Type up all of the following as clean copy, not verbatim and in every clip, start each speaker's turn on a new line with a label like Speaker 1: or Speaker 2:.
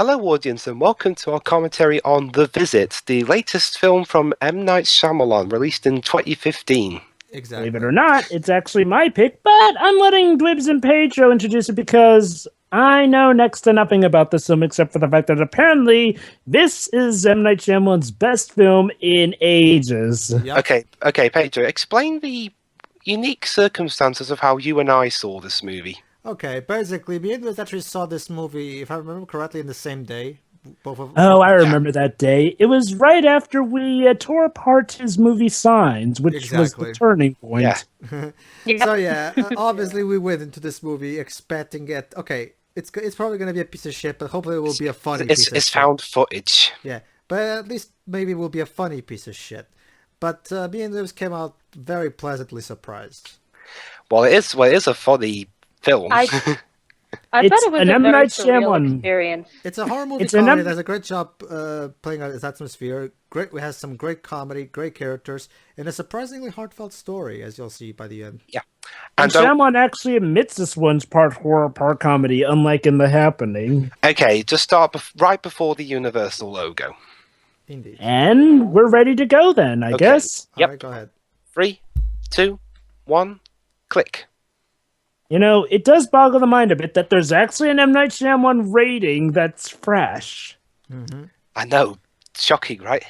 Speaker 1: Hello, audience, and welcome to our commentary on The Visit, the latest film from M.Night Shyamalan, released in 2015.
Speaker 2: Exactly.
Speaker 3: Believe it or not, it's actually my pick, but I'm letting Dwibs and Pedro introduce it because I know next to nothing about this film except for the fact that apparently this is M. Night Shyamalan's best film in ages.
Speaker 2: Yep.
Speaker 1: Okay, Pedro, explain the unique circumstances of how you and I saw this movie.
Speaker 2: Okay, basically, me and Liz actually saw this movie, if I remember correctly, in the same day. Both of
Speaker 3: Oh, I remember that day. It was right after we tore apart his movie Signs, which was the turning point.
Speaker 1: Yeah.
Speaker 2: So yeah, obviously we went into this movie expecting it. Okay, it's probably gonna be a piece of shit, but hopefully it will be a funny piece of shit.
Speaker 1: It's found footage.
Speaker 2: Yeah, but at least maybe it will be a funny piece of shit. But me and Liz came out very pleasantly surprised.
Speaker 1: Well, it is a funny film.
Speaker 4: I bet it was
Speaker 3: an
Speaker 4: a
Speaker 3: M.
Speaker 4: very
Speaker 3: Night
Speaker 4: surreal
Speaker 3: Shyamalan
Speaker 4: experience.
Speaker 2: It's a horror movie
Speaker 3: It's an
Speaker 2: comedy. It does a great job playing out its atmosphere. It has some great comedy, great characters, and a surprisingly heartfelt story, as you'll see by the end.
Speaker 1: Yeah.
Speaker 3: And Shyamalan actually admits this one's part horror, part comedy, unlike in The Happening.
Speaker 1: Okay, just start right before the Universal logo.
Speaker 2: Indeed.
Speaker 3: And we're ready to go then, I guess.
Speaker 1: Yep.
Speaker 2: All right, go ahead.
Speaker 1: 3, 2, 1, click.
Speaker 3: You know, it does boggle the mind a bit that there's actually an M. Night Shyamalan rating that's fresh.
Speaker 2: Mm-hmm.
Speaker 1: I know. Shocking, right?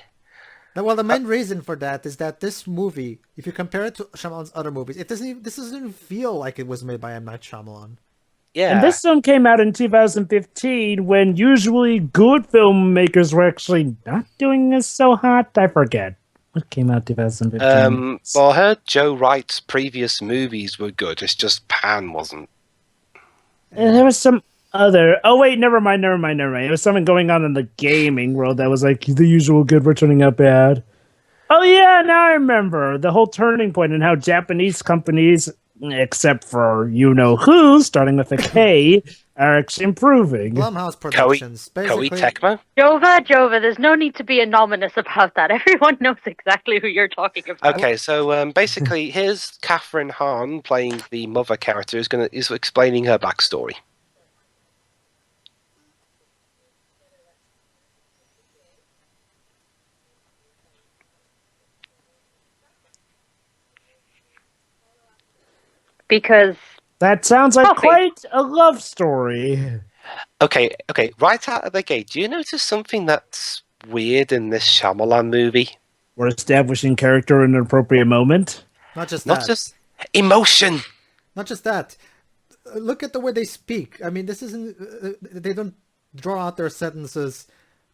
Speaker 2: Well, the main reason for that is that this movie, if you compare it to Shyamalan's other movies, this doesn't even feel like it was made by M. Night Shyamalan.
Speaker 1: Yeah.
Speaker 3: And this film came out in 2015 when usually good filmmakers were actually not doing this so hot. I forget. What came out 2015?
Speaker 1: Well, I heard Joe Wright's previous movies were good. It's just Pan wasn't.
Speaker 3: There was some other... Oh, wait, never mind. There was something going on in the gaming world that was like, the usual good were turning out bad. Oh, yeah, now I remember. The whole turning point and how Japanese companies, except for you-know-who, starting with a K, are actually improving.
Speaker 2: Blumhouse Productions.
Speaker 1: Koei Tecmo?
Speaker 4: Jova, there's no need to be anonymous about that. Everyone knows exactly who you're talking about.
Speaker 1: Okay, so basically, here's Catherine Hahn playing the mother character is explaining her backstory.
Speaker 4: Because
Speaker 3: that sounds like quite a love story.
Speaker 1: Okay, right out of the gate, do you notice something that's weird in this Shyamalan movie?
Speaker 3: We're establishing character in an appropriate moment.
Speaker 2: Not just that.
Speaker 1: Not just emotion.
Speaker 2: Not just that. Look at the way they speak. I mean, this isn't... they don't draw out their sentences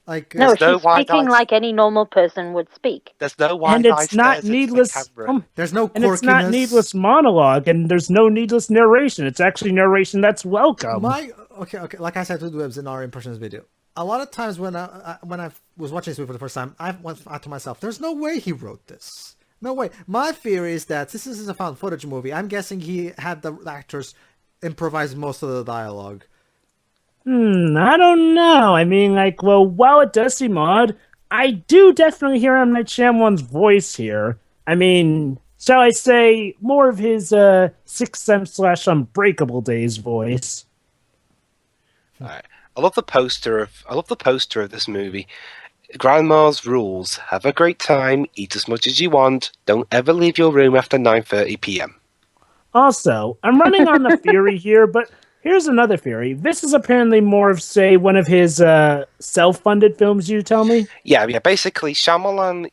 Speaker 2: like...
Speaker 4: No, she's speaking like any normal person would speak.
Speaker 1: There's no wide
Speaker 3: and it's not needless...
Speaker 2: There's no quirkiness.
Speaker 3: And it's not needless monologue, and there's no needless narration. It's actually narration that's welcome.
Speaker 2: Okay. Like I said to Dwebs in our impressions video, a lot of times when I was watching this movie for the first time, I thought to myself, "There's no way he wrote this. No way." My theory is that this is a found footage movie. I'm guessing he had the actors improvise most of the dialogue.
Speaker 3: I don't know. I mean, like, well, while it does seem odd, I do definitely hear M. Night Shyamalan's voice here. I mean, shall I say, more of his Sixth Sense / Unbreakable Days voice.
Speaker 1: Right. I love the poster of this movie. Grandma's rules: have a great time, eat as much as you want, don't ever leave your room after 9:30 p.m.
Speaker 3: Also, I'm running on the theory here, but here's another theory. This is apparently more of, say, one of his self-funded films, you tell me?
Speaker 1: Yeah, basically Shyamalan...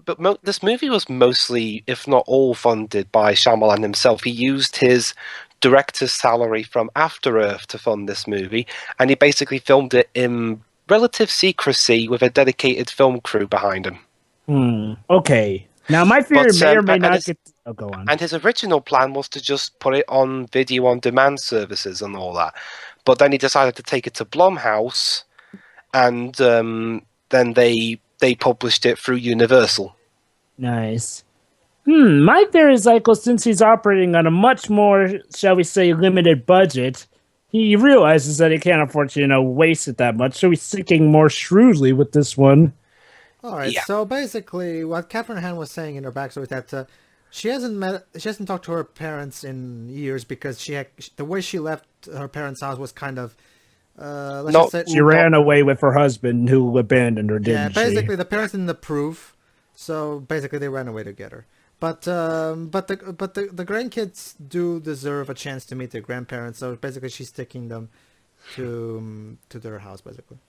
Speaker 1: But this movie was mostly, if not all, funded by Shyamalan himself. He used his director's salary from After Earth to fund this movie, and he basically filmed it in relative secrecy with a dedicated film crew behind him.
Speaker 3: Okay. Now, my theory may or may not get... Oh, go on.
Speaker 1: And his original plan was to just put it on video-on-demand services and all that. But then he decided to take it to Blumhouse, and then they published it through Universal.
Speaker 3: Nice. My theory is like, well, since he's operating on a much more, shall we say, limited budget, he realizes that he can't afford to, waste it that much, so he's thinking more shrewdly with this one.
Speaker 2: All right, so basically what Catherine Hahn was saying in her backstory is that she hasn't talked to her parents in years because the way she left her parents' house was kind of let's
Speaker 1: No,
Speaker 2: just say
Speaker 3: She ran away with her husband, who abandoned her,
Speaker 2: yeah,
Speaker 3: didn't
Speaker 2: basically
Speaker 3: she?
Speaker 2: the parents didn't approve, so basically they ran away together. But the grandkids do deserve a chance to meet their grandparents. So basically, she's taking them to their house. Basically,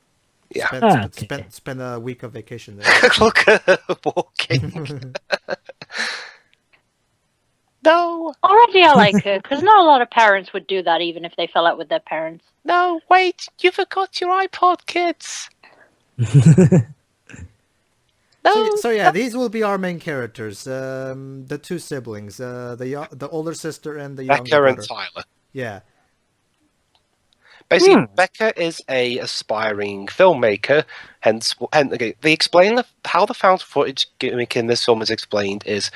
Speaker 1: Yeah.
Speaker 2: spend a week of vacation there.
Speaker 1: Look at her walking. No,
Speaker 4: Already I like her, because not a lot of parents would do that even if they fell out with their parents.
Speaker 1: no, wait, you forgot your iPod, kids. No.
Speaker 2: So yeah, these will be our main characters. The two siblings, the older sister and the younger
Speaker 1: Becca and
Speaker 2: brother.
Speaker 1: Tyler.
Speaker 2: Yeah.
Speaker 1: Basically, Becca is a aspiring filmmaker. Hence, okay, they explain how the found footage gimmick in this film is explained is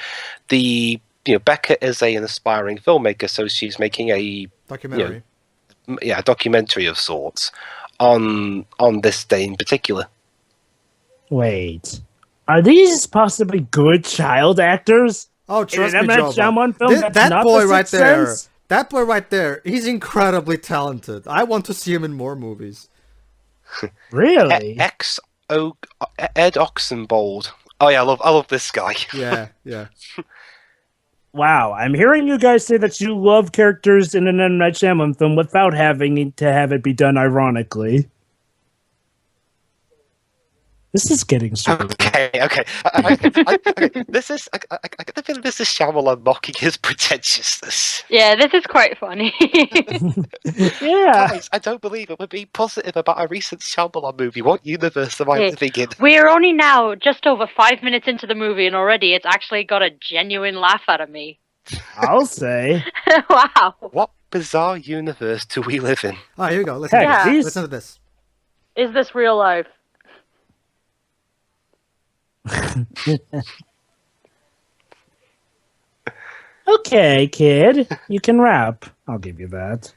Speaker 1: Becca is an aspiring filmmaker, so she's making a
Speaker 2: Documentary.
Speaker 1: Documentary of sorts on this day in particular.
Speaker 3: Wait, are these possibly good child actors?
Speaker 2: Oh, trust me,
Speaker 3: M.Night
Speaker 2: Joe.
Speaker 3: Shyamalan film? That's
Speaker 2: That
Speaker 3: not
Speaker 2: boy
Speaker 3: The
Speaker 2: right
Speaker 3: Sixth
Speaker 2: there.
Speaker 3: Sense?
Speaker 2: That boy right there. He's incredibly talented. I want to see him in more movies.
Speaker 3: Really?
Speaker 1: Ed Oxenbould. Oh yeah, I love this guy.
Speaker 2: Yeah.
Speaker 3: Wow, I'm hearing you guys say that you love characters in an M. Night Shyamalan film without having to have it be done ironically. This is getting strange.
Speaker 1: Okay. This is. I get the feeling this is Shyamalan mocking his pretentiousness.
Speaker 4: Yeah, this is quite funny.
Speaker 3: Yeah.
Speaker 1: Guys, I don't believe it. We're being positive about a recent Shyamalan movie. What universe am I living in?
Speaker 4: We're only now just over 5 minutes into the movie, and already it's actually got a genuine laugh out of me.
Speaker 3: I'll say.
Speaker 4: Wow.
Speaker 1: What bizarre universe do we live in?
Speaker 2: Oh, here we go. Listen,
Speaker 3: Heck,
Speaker 2: to this.
Speaker 3: these-
Speaker 2: Listen to this.
Speaker 4: Is this real life?
Speaker 3: Okay, kid. You can rap. I'll give you that.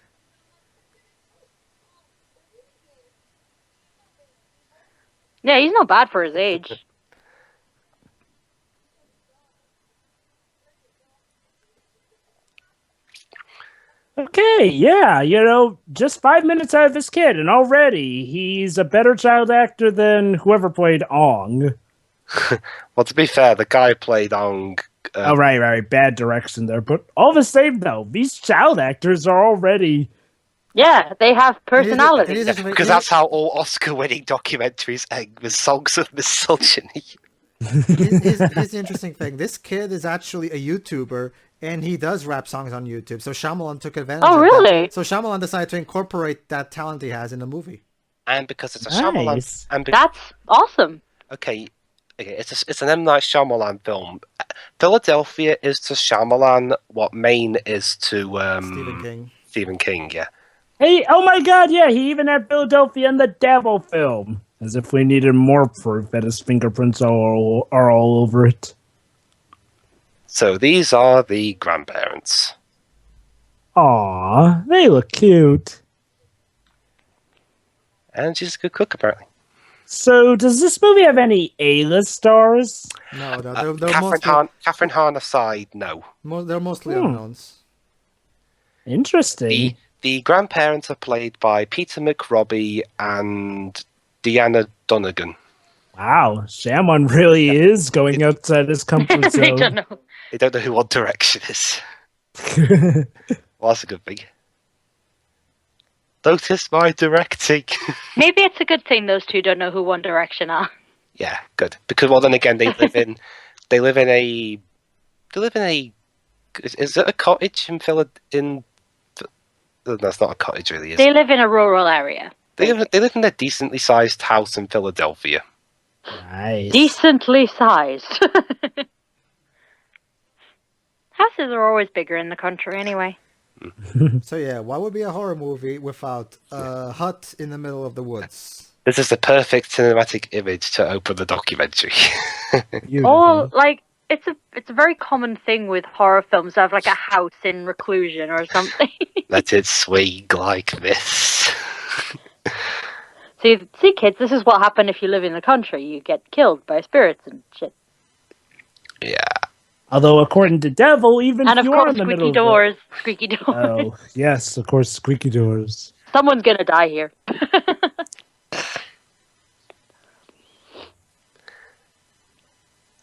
Speaker 4: Yeah, he's not bad for his age.
Speaker 3: Okay, yeah, just 5 minutes out of this kid, and already he's a better child actor than whoever played Ong.
Speaker 1: Well, to be fair, the guy played Ong.
Speaker 3: Oh, right. Bad direction there. But all the same, though, these child actors are already...
Speaker 4: Yeah, they have personality.
Speaker 1: Because that's how all Oscar-winning documentaries end, with songs of misogyny.
Speaker 2: Here's the interesting thing. This kid is actually a YouTuber, and he does rap songs on YouTube. So Shyamalan took advantage of
Speaker 4: really?
Speaker 2: that. So Shyamalan decided to incorporate that talent he has in the movie.
Speaker 1: And because it's a
Speaker 3: Nice.
Speaker 1: Shyamalan...
Speaker 4: That's awesome.
Speaker 1: Okay, it's an M. Night Shyamalan film. Philadelphia is to Shyamalan what Maine is to
Speaker 2: Stephen King.
Speaker 1: Stephen King, yeah.
Speaker 3: Hey, oh my god, yeah, he even had Philadelphia in the Devil film. As if we needed more proof that his fingerprints are all over it.
Speaker 1: So these are the grandparents.
Speaker 3: Aw, they look cute.
Speaker 1: And she's a good cook, apparently.
Speaker 3: So, does this movie have any A-list stars?
Speaker 2: No, they're
Speaker 1: Catherine Hahn aside, no.
Speaker 2: they're mostly unknowns.
Speaker 3: Interesting.
Speaker 1: The grandparents are played by Peter McRobbie and Deanna Donegan.
Speaker 3: Wow, Shyamalan really is going outside his comfort
Speaker 4: They
Speaker 3: zone.
Speaker 4: don't know.
Speaker 1: They don't know who One Direction is. Well, that's a good thing. Notice my directing.
Speaker 4: Maybe it's a good thing those two don't know who One Direction are.
Speaker 1: Yeah, good. Because, well, then again, they live in a. Is it a cottage in Philadelphia? That's not a cottage, really. Is
Speaker 4: They
Speaker 1: it?
Speaker 4: live in a rural area.
Speaker 1: They live in a decently sized house in Philadelphia.
Speaker 3: Nice.
Speaker 4: Decently sized. Houses are always bigger in the country anyway.
Speaker 2: So yeah, why would be a horror movie without a hut in the middle of the woods?
Speaker 1: This is the perfect cinematic image to open the documentary.
Speaker 4: Or like it's a very common thing with horror films to have like a house in reclusion or something.
Speaker 1: Let it swing like this.
Speaker 4: See, kids, this is what happened if you live in the country. You get killed by spirits and shit.
Speaker 1: Yeah.
Speaker 3: Although, according to Devil, even
Speaker 4: And
Speaker 3: if
Speaker 4: of
Speaker 3: you are
Speaker 4: course,
Speaker 3: in the
Speaker 4: squeaky
Speaker 3: middle
Speaker 4: doors. Squeaky
Speaker 3: of
Speaker 4: doors.
Speaker 3: Oh, yes, of course, squeaky doors.
Speaker 4: Someone's gonna die here.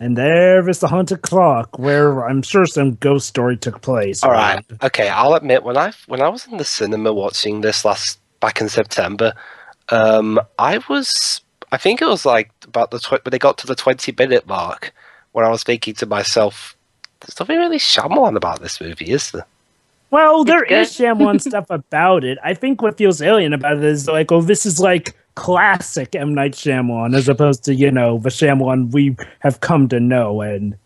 Speaker 3: And there is the haunted clock, where I'm sure some ghost story took place.
Speaker 1: All right. Okay, I'll admit when I was in the cinema watching this back in September, I think it was like about when they got to the 20-minute mark, when I was thinking to myself, "There's nothing really Shyamalan about this movie, is there?"
Speaker 3: Well, there is Shyamalan stuff about it. I think what feels alien about it is like, oh, this is like classic M. Night Shyamalan, as opposed to, the Shyamalan we have come to know. And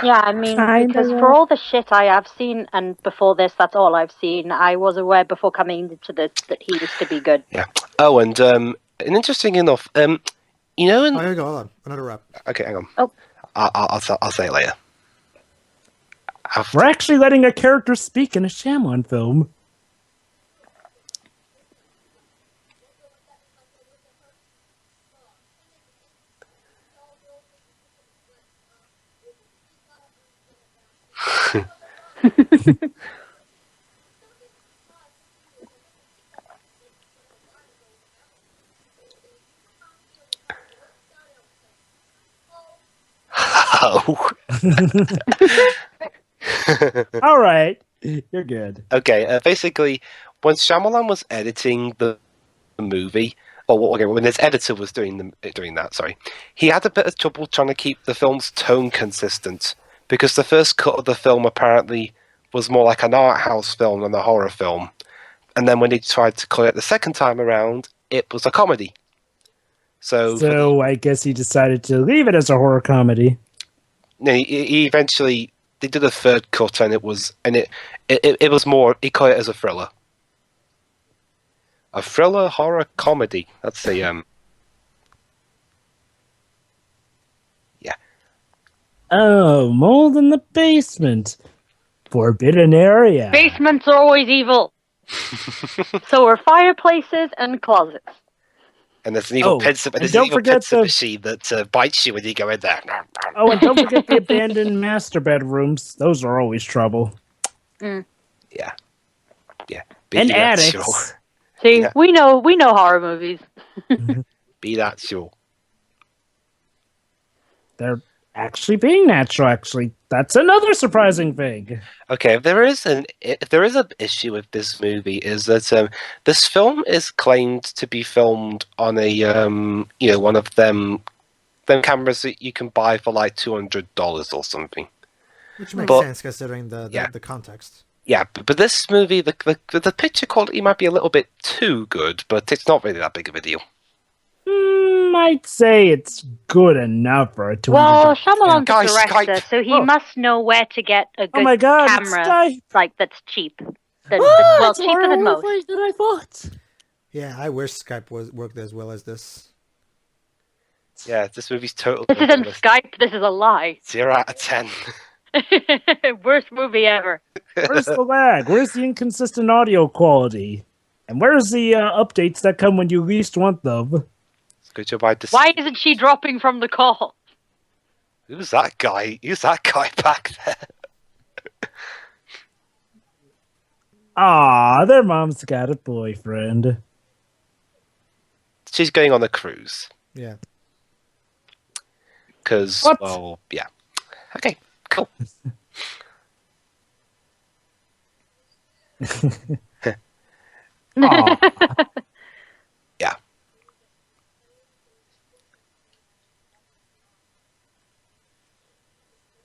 Speaker 4: yeah, I mean, because for all the shit I have seen, and before this, that's all I've seen, I was aware before coming into this that he used to be good.
Speaker 1: Yeah. Oh, and interesting enough,
Speaker 2: Oh, here we go. Hold on. Another wrap.
Speaker 1: Okay, hang on.
Speaker 4: Oh.
Speaker 1: I'll say it later.
Speaker 3: we're actually letting a character speak in a Shyamalan film.
Speaker 1: Oh.
Speaker 3: All right, you're good.
Speaker 1: Okay, basically, when Shyamalan was editing the movie, when his editor was doing that, sorry, he had a bit of trouble trying to keep the film's tone consistent, because the first cut of the film apparently was more like an art house film than a horror film, and then when he tried to cut it the second time around, it was a comedy. So
Speaker 3: I guess he decided to leave it as a horror comedy.
Speaker 1: He eventually they did a third cut, and it was more. He called it as a thriller horror comedy. That's the yeah.
Speaker 3: Oh, mold in the basement, forbidden area.
Speaker 4: Basements are always evil. So are fireplaces and closets.
Speaker 1: And there's an evil pizza machine that bites you when you go in there.
Speaker 3: Oh, and don't forget the abandoned master bedrooms. Those are always trouble.
Speaker 4: Mm.
Speaker 1: Yeah.
Speaker 3: And attics.
Speaker 4: See, we know horror movies.
Speaker 1: Be that sure.
Speaker 3: They're actually being natural, actually. That's another surprising thing.
Speaker 1: Okay, if there is an issue with this movie, is that this film is claimed to be filmed on a one of them cameras that you can buy for like $200 or something.
Speaker 2: Which makes sense considering the context.
Speaker 1: Yeah, but this movie, the picture quality might be a little bit too good, but it's not really that big of a deal.
Speaker 3: Might say it's good enough for a $200.
Speaker 4: Well, Shyamalan's a director, so he must know where to get a good camera, like that's cheap. Well, cheaper than most.
Speaker 3: Than I thought.
Speaker 2: Yeah, I wish Skype worked as well as this.
Speaker 1: Yeah, this movie's total.
Speaker 4: This isn't Skype. This is a lie.
Speaker 1: 0 out of 10.
Speaker 4: Worst movie ever.
Speaker 3: Where's the lag? Where's the inconsistent audio quality? And where's the updates that come when you least want them?
Speaker 1: Good job,
Speaker 4: Why isn't she dropping from the call?
Speaker 1: Who's that guy? Who's that guy back there?
Speaker 3: Ah, their mom's got a boyfriend.
Speaker 1: She's going on a cruise.
Speaker 2: Yeah.
Speaker 1: Because, well, yeah. Okay, cool. Yeah.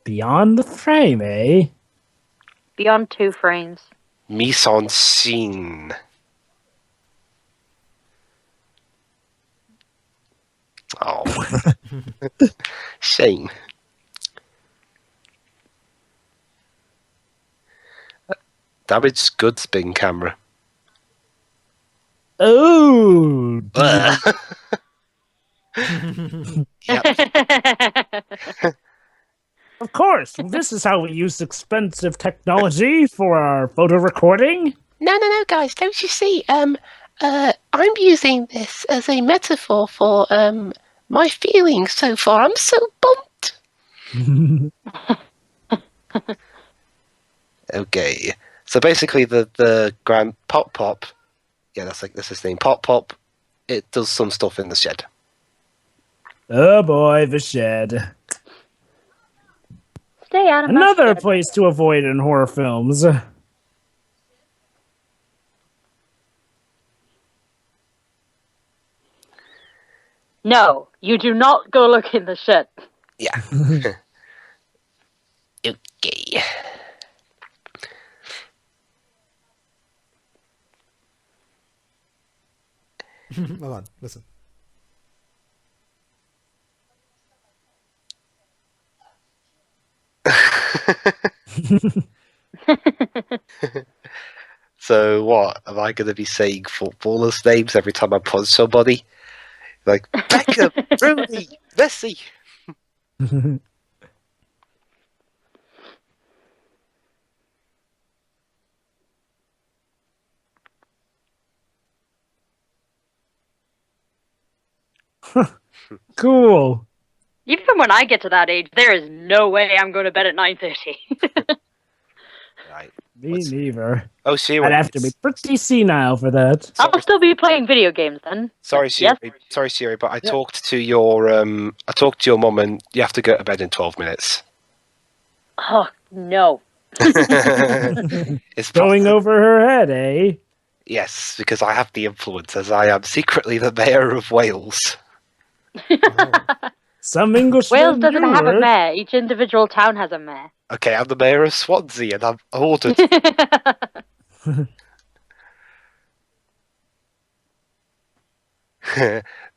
Speaker 3: Beyond the frame, eh?
Speaker 4: Beyond 2 frames.
Speaker 1: Mise en scene. Oh. Shame. Damaged goods bin camera.
Speaker 3: Oh.
Speaker 1: Yep.
Speaker 3: Of course, this is how we use expensive technology for our photo recording.
Speaker 5: No, guys, don't you see? I'm using this as a metaphor for my feelings so far. I'm so bumped.
Speaker 1: Okay, so basically the grand pop Yeah, that's his name. Pop Pop. It does some stuff in the shed.
Speaker 3: Oh boy, the shed.
Speaker 4: Stay out of my
Speaker 3: Another
Speaker 4: shed.
Speaker 3: place to avoid in horror films.
Speaker 4: No, you do not go look in the shed.
Speaker 1: Yeah. Okay.
Speaker 2: Hold on, listen.
Speaker 1: So what? Am I going to be saying footballers' names every time I punch somebody? Like Beckham, Rooney, Messi.
Speaker 3: Cool.
Speaker 4: Even when I get to that age, there is no way I'm going to bed at 9:30.
Speaker 1: Right.
Speaker 3: Me neither.
Speaker 1: Oh, Siri.
Speaker 3: I'd have to be pretty senile for that.
Speaker 4: I'll still be playing video games then.
Speaker 1: Sorry, Siri.
Speaker 4: Yes.
Speaker 1: Sorry, Siri. But I talked to your mum, and you have to go to bed in 12 minutes.
Speaker 4: Oh no.
Speaker 1: It's
Speaker 3: Going over her head, eh?
Speaker 1: Yes, because I have the influence, as I am secretly the mayor of Wales.
Speaker 3: Some English
Speaker 4: Wales doesn't have a mayor. Each individual town has a mayor.
Speaker 1: Okay, I'm the mayor of Swansea, and I've ordered.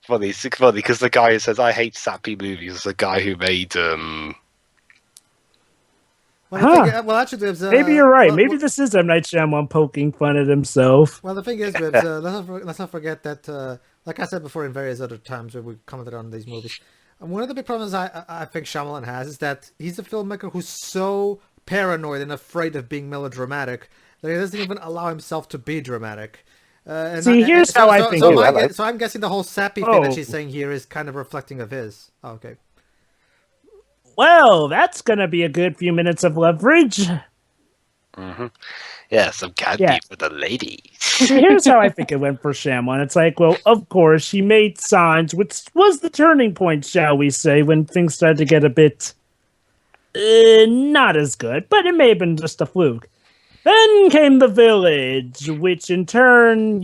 Speaker 1: Funny, it's funny because the guy who says I hate sappy movies is the guy who made
Speaker 2: Well, actually, Bibbs,
Speaker 3: maybe you're right.
Speaker 2: well,
Speaker 3: Maybe this is M.Night Shyamalan poking fun at himself.
Speaker 2: Well, the thing is, Bibbs, let's not forget that, like I said before in various other times where we commented on these movies, one of the big problems I think Shyamalan has is that he's a filmmaker who's so paranoid and afraid of being melodramatic that he doesn't even allow himself to be dramatic.
Speaker 3: Here's how I think.
Speaker 2: So I'm guessing the whole sappy thing that she's saying here is kind of reflecting of his. Oh, okay.
Speaker 3: Well, that's gonna be a good few minutes of leverage.
Speaker 1: Mm-hmm. Yeah, some candy for the ladies.
Speaker 3: Here's how I think it went for Shyamalan. It's like, well, of course, he made Signs, which was the turning point, shall we say, when things started to get a bit not as good, but it may have been just a fluke. Then came The Village, which in turn,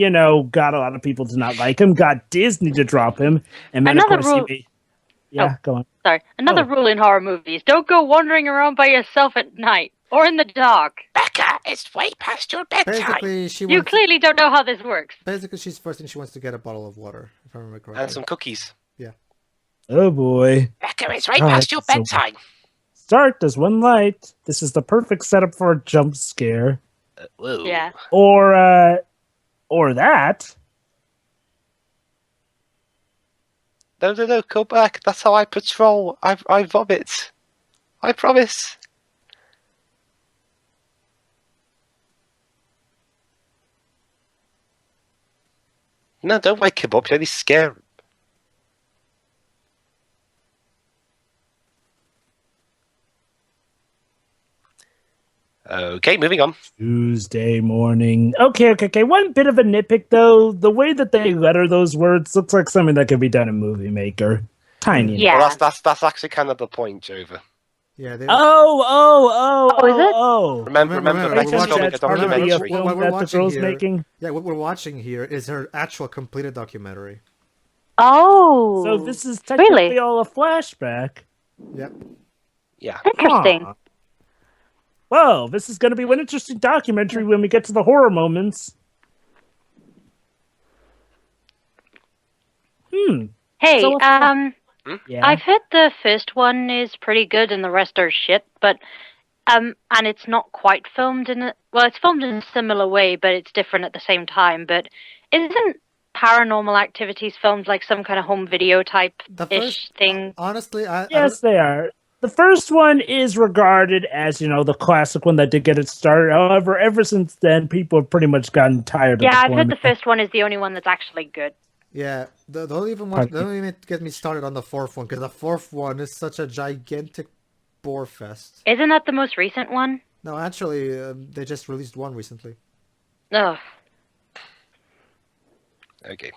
Speaker 3: got a lot of people to not like him, got Disney to drop him, and then,
Speaker 4: Another
Speaker 3: of course,
Speaker 4: rule...
Speaker 3: go on.
Speaker 4: Sorry. Another rule in horror movies. Don't go wandering around by yourself at night. Or in the dark.
Speaker 5: Becca, it's way past your bedtime.
Speaker 2: Basically,
Speaker 4: You clearly don't know how this works.
Speaker 2: Basically, first thing she wants to get a bottle of water, if I remember correctly.
Speaker 1: And some cookies.
Speaker 2: Yeah.
Speaker 3: Oh boy.
Speaker 5: Becca, it's way past your bedtime.
Speaker 3: Start as one light. This is the perfect setup for a jump scare.
Speaker 1: Whoa.
Speaker 4: Yeah.
Speaker 3: Or that.
Speaker 1: No, go back. That's how I patrol. I vomit. I promise. No, don't wake him up. You only scare him. Okay, moving on.
Speaker 3: Tuesday morning. Okay. One bit of a nitpick, though. The way that they letter those words looks like something that could be done in Movie Maker. Tiny.
Speaker 4: Yeah.
Speaker 1: Well, that's actually kind of the point, Jova.
Speaker 2: Yeah.
Speaker 4: Is it?
Speaker 1: Remember, Becca's filming a documentary.
Speaker 2: What we're watching here,
Speaker 3: making.
Speaker 2: Yeah, what we're watching here is her actual completed documentary.
Speaker 4: Oh.
Speaker 3: So this is technically
Speaker 4: really?
Speaker 3: all a flashback.
Speaker 2: Yep.
Speaker 1: Yeah.
Speaker 4: Interesting.
Speaker 3: Huh. Well, this is going to be an interesting documentary when we get to the horror moments.
Speaker 4: Hey,
Speaker 3: So yeah.
Speaker 4: I've heard the first one is pretty good and the rest are shit, but and it's not quite filmed it's filmed in a similar way, but it's different at the same time. But isn't Paranormal Activities filmed like some kind of home video type-ish thing?
Speaker 2: Honestly,
Speaker 3: Yes, they are. The first one is regarded as, the classic one that did get it started. However, ever since then, people have pretty much gotten tired of
Speaker 4: Yeah,
Speaker 3: the
Speaker 4: I've heard
Speaker 3: format.
Speaker 4: the first one is the only one that's actually good.
Speaker 2: Yeah, don't even get me started on the fourth one, because the fourth one is such a gigantic bore fest.
Speaker 4: Isn't that the most recent one?
Speaker 2: No, actually, they just released one recently.
Speaker 4: Ugh.
Speaker 1: Okay.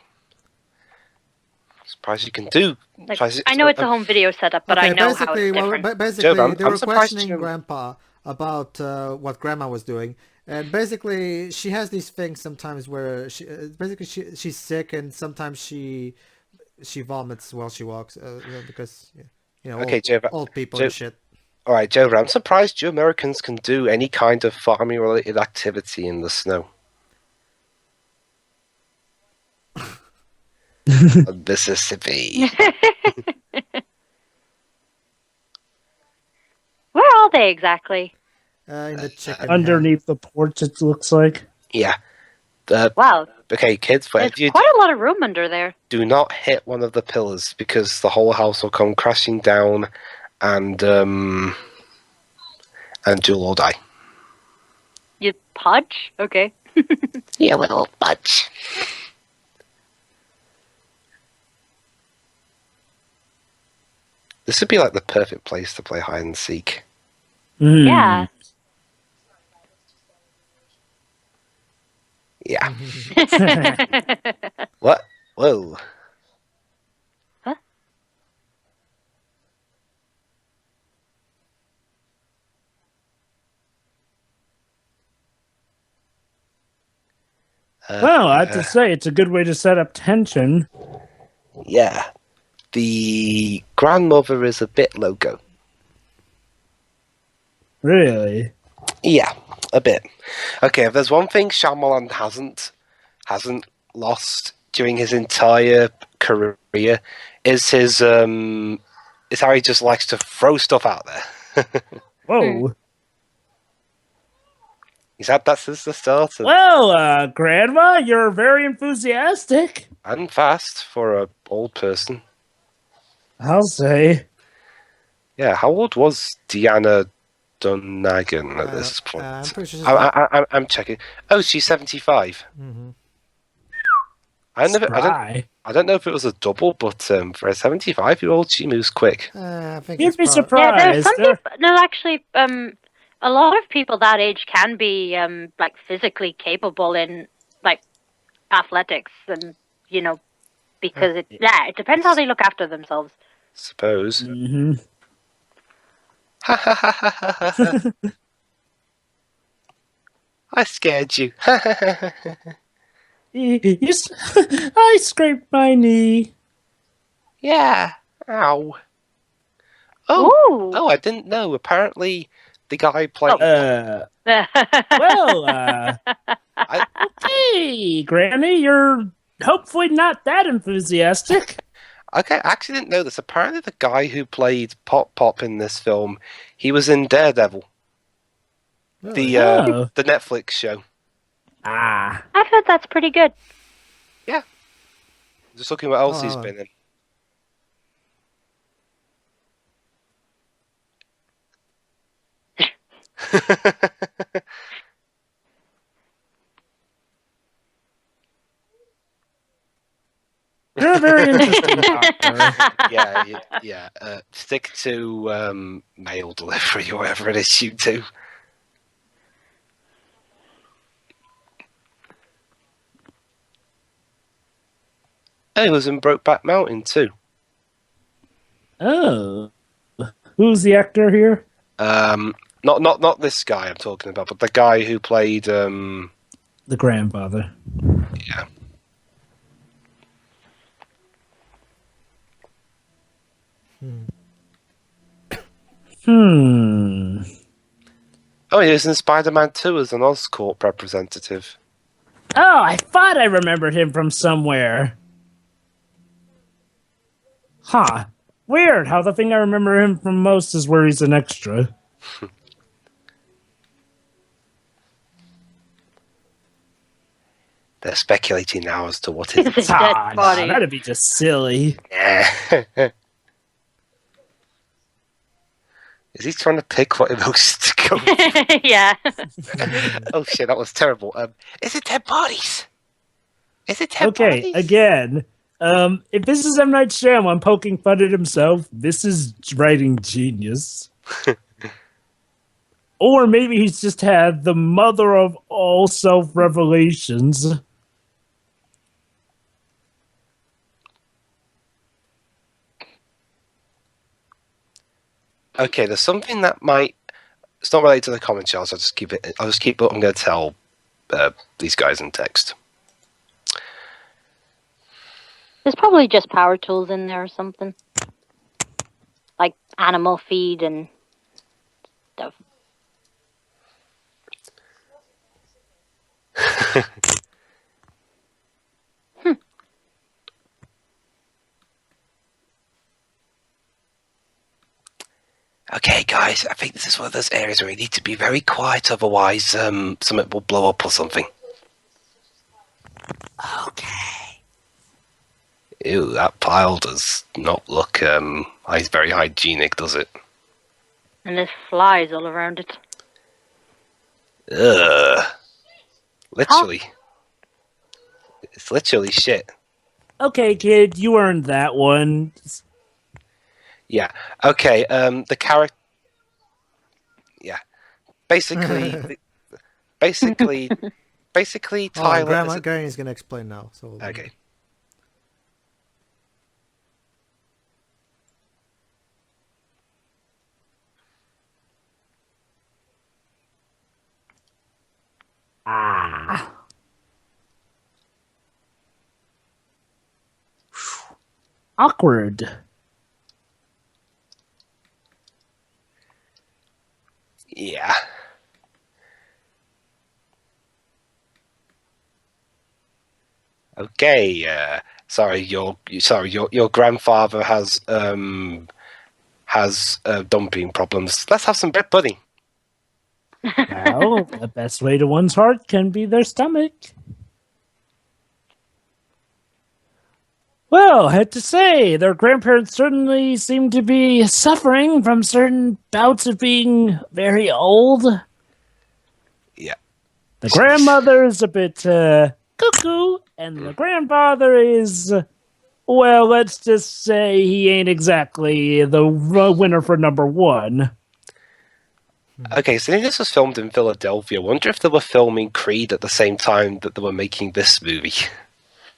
Speaker 1: Surprised you can do.
Speaker 4: Like, I know it's a home video setup, but I know how it's different.
Speaker 2: Basically,
Speaker 1: Joe,
Speaker 2: they
Speaker 1: I'm
Speaker 2: were
Speaker 1: surprised
Speaker 2: questioning
Speaker 1: you-
Speaker 2: Grandpa about what Grandma was doing, and basically, she has these things sometimes where she's sick, and sometimes she vomits while she walks, because
Speaker 1: Okay, Joe,
Speaker 2: old people
Speaker 1: Joe-
Speaker 2: and shit.
Speaker 1: All right, Joe, I'm surprised you Americans can do any kind of farming-related activity in the snow. Mississippi.
Speaker 4: Where are they exactly?
Speaker 2: In the chicken
Speaker 3: Underneath the porch, it looks like.
Speaker 1: Yeah.
Speaker 4: Wow,
Speaker 1: Okay, kids,
Speaker 4: there's
Speaker 1: whatever you
Speaker 4: quite a lot of room under there.
Speaker 1: do not hit one of the pillars because the whole house will come crashing down, and you'll all die.
Speaker 4: You pudge? Okay.
Speaker 5: You little budge.
Speaker 1: This would be like the perfect place to play hide and seek.
Speaker 3: Mm.
Speaker 4: Yeah.
Speaker 1: Yeah. What? Whoa.
Speaker 4: Huh?
Speaker 3: Well, I have to say, it's a good way to set up tension.
Speaker 1: Yeah. The grandmother is a bit loco.
Speaker 3: Really?
Speaker 1: Yeah, a bit. Okay, if there's one thing Shyamalan hasn't lost during his entire career, is his is how he just likes to throw stuff out there.
Speaker 3: Whoa.
Speaker 1: That's since the start,
Speaker 3: Well, Grandma, you're very enthusiastic.
Speaker 1: and fast for a old person.
Speaker 3: I'll say.
Speaker 1: Yeah, how old was Deanna Dunnigan at this point?
Speaker 2: I'm pretty sure she's
Speaker 1: I'm checking. Oh, she's 75.
Speaker 2: Mhm.
Speaker 1: I
Speaker 3: Spry.
Speaker 1: don't know if it was a double, but for a 75-year-old, she moves quick.
Speaker 2: I think
Speaker 3: You'd
Speaker 2: it's
Speaker 3: be
Speaker 2: prob-
Speaker 4: Yeah, there's
Speaker 3: surprised.
Speaker 4: some people. No, actually, a lot of people that age can be like physically capable in like athletics, and because it depends how they look after themselves.
Speaker 1: Suppose.
Speaker 3: Mm-hmm.
Speaker 1: I scared you.
Speaker 3: I scraped my knee.
Speaker 1: Yeah. Ow.
Speaker 4: Ooh.
Speaker 1: Oh, I didn't know. Apparently, the guy played.
Speaker 3: Well, hey, Granny, you're hopefully not that enthusiastic.
Speaker 1: Okay, I actually didn't know this. Apparently, the guy who played Pop in this film, he was in Daredevil,
Speaker 2: Really?
Speaker 3: Oh.
Speaker 1: the Netflix show.
Speaker 3: Ah.
Speaker 4: I've heard that's pretty good.
Speaker 1: Just looking what else he's
Speaker 2: Oh.
Speaker 1: been in.
Speaker 3: You're a very interesting doctor.
Speaker 1: yeah. Stick to mail delivery or whatever it is you do. Oh, he was in Brokeback Mountain too.
Speaker 3: Oh. Who's the actor here?
Speaker 1: Not this guy I'm talking about, but the guy who played
Speaker 3: The grandfather.
Speaker 1: yeah.
Speaker 3: Hmm.
Speaker 1: Oh, he was in Spider-Man 2 as an Oscorp representative.
Speaker 3: Oh, I thought I remembered him from somewhere. Huh. Weird how the thing I remember him from most is where he's an extra.
Speaker 1: They're speculating now as to what it
Speaker 4: It's a
Speaker 1: is.
Speaker 4: dead
Speaker 3: No,
Speaker 4: body.
Speaker 3: that'd be just silly.
Speaker 1: Is he trying to pick what emotions to go?
Speaker 4: Yeah.
Speaker 1: Oh shit, that was terrible. Is it dead bodies? Is it dead
Speaker 3: Okay,
Speaker 1: bodies?
Speaker 3: again, if this is M. Night Shyamalan poking fun at himself, this is writing genius. Or maybe he's just had the mother of all self-revelations.
Speaker 1: Okay, there's something that might. It's not related to the commentary, so I'll just keep it. I'll just keep what I'm going to tell these guys in text.
Speaker 4: There's probably just power tools in there or something. Like animal feed and stuff.
Speaker 1: Okay, guys, I think this is one of those areas where we need to be very quiet, otherwise something will blow up or something. Okay. Ew, that pile does not look very hygienic, does it?
Speaker 4: And there's flies all around it.
Speaker 1: Ugh. Literally. It's literally shit.
Speaker 3: Okay, kid, you earned that one.
Speaker 1: Yeah. Okay. The character. Yeah. Basically, basically, Tyler.
Speaker 2: Grandma Gary is gonna explain now. So
Speaker 1: Okay.
Speaker 3: Ah. Awkward.
Speaker 1: Yeah. Okay. Sorry, your grandfather has dumping problems. Let's have some bread pudding.
Speaker 3: Well, the best way to one's heart can be their stomach. Well, I have to say, their grandparents certainly seem to be suffering from certain bouts of being very old.
Speaker 1: Yeah.
Speaker 3: The grandmother is a bit cuckoo, and the grandfather is, well, let's just say he ain't exactly the winner for number one.
Speaker 1: Okay, so this was filmed in Philadelphia. I wonder if they were filming Creed at the same time that they were making this movie.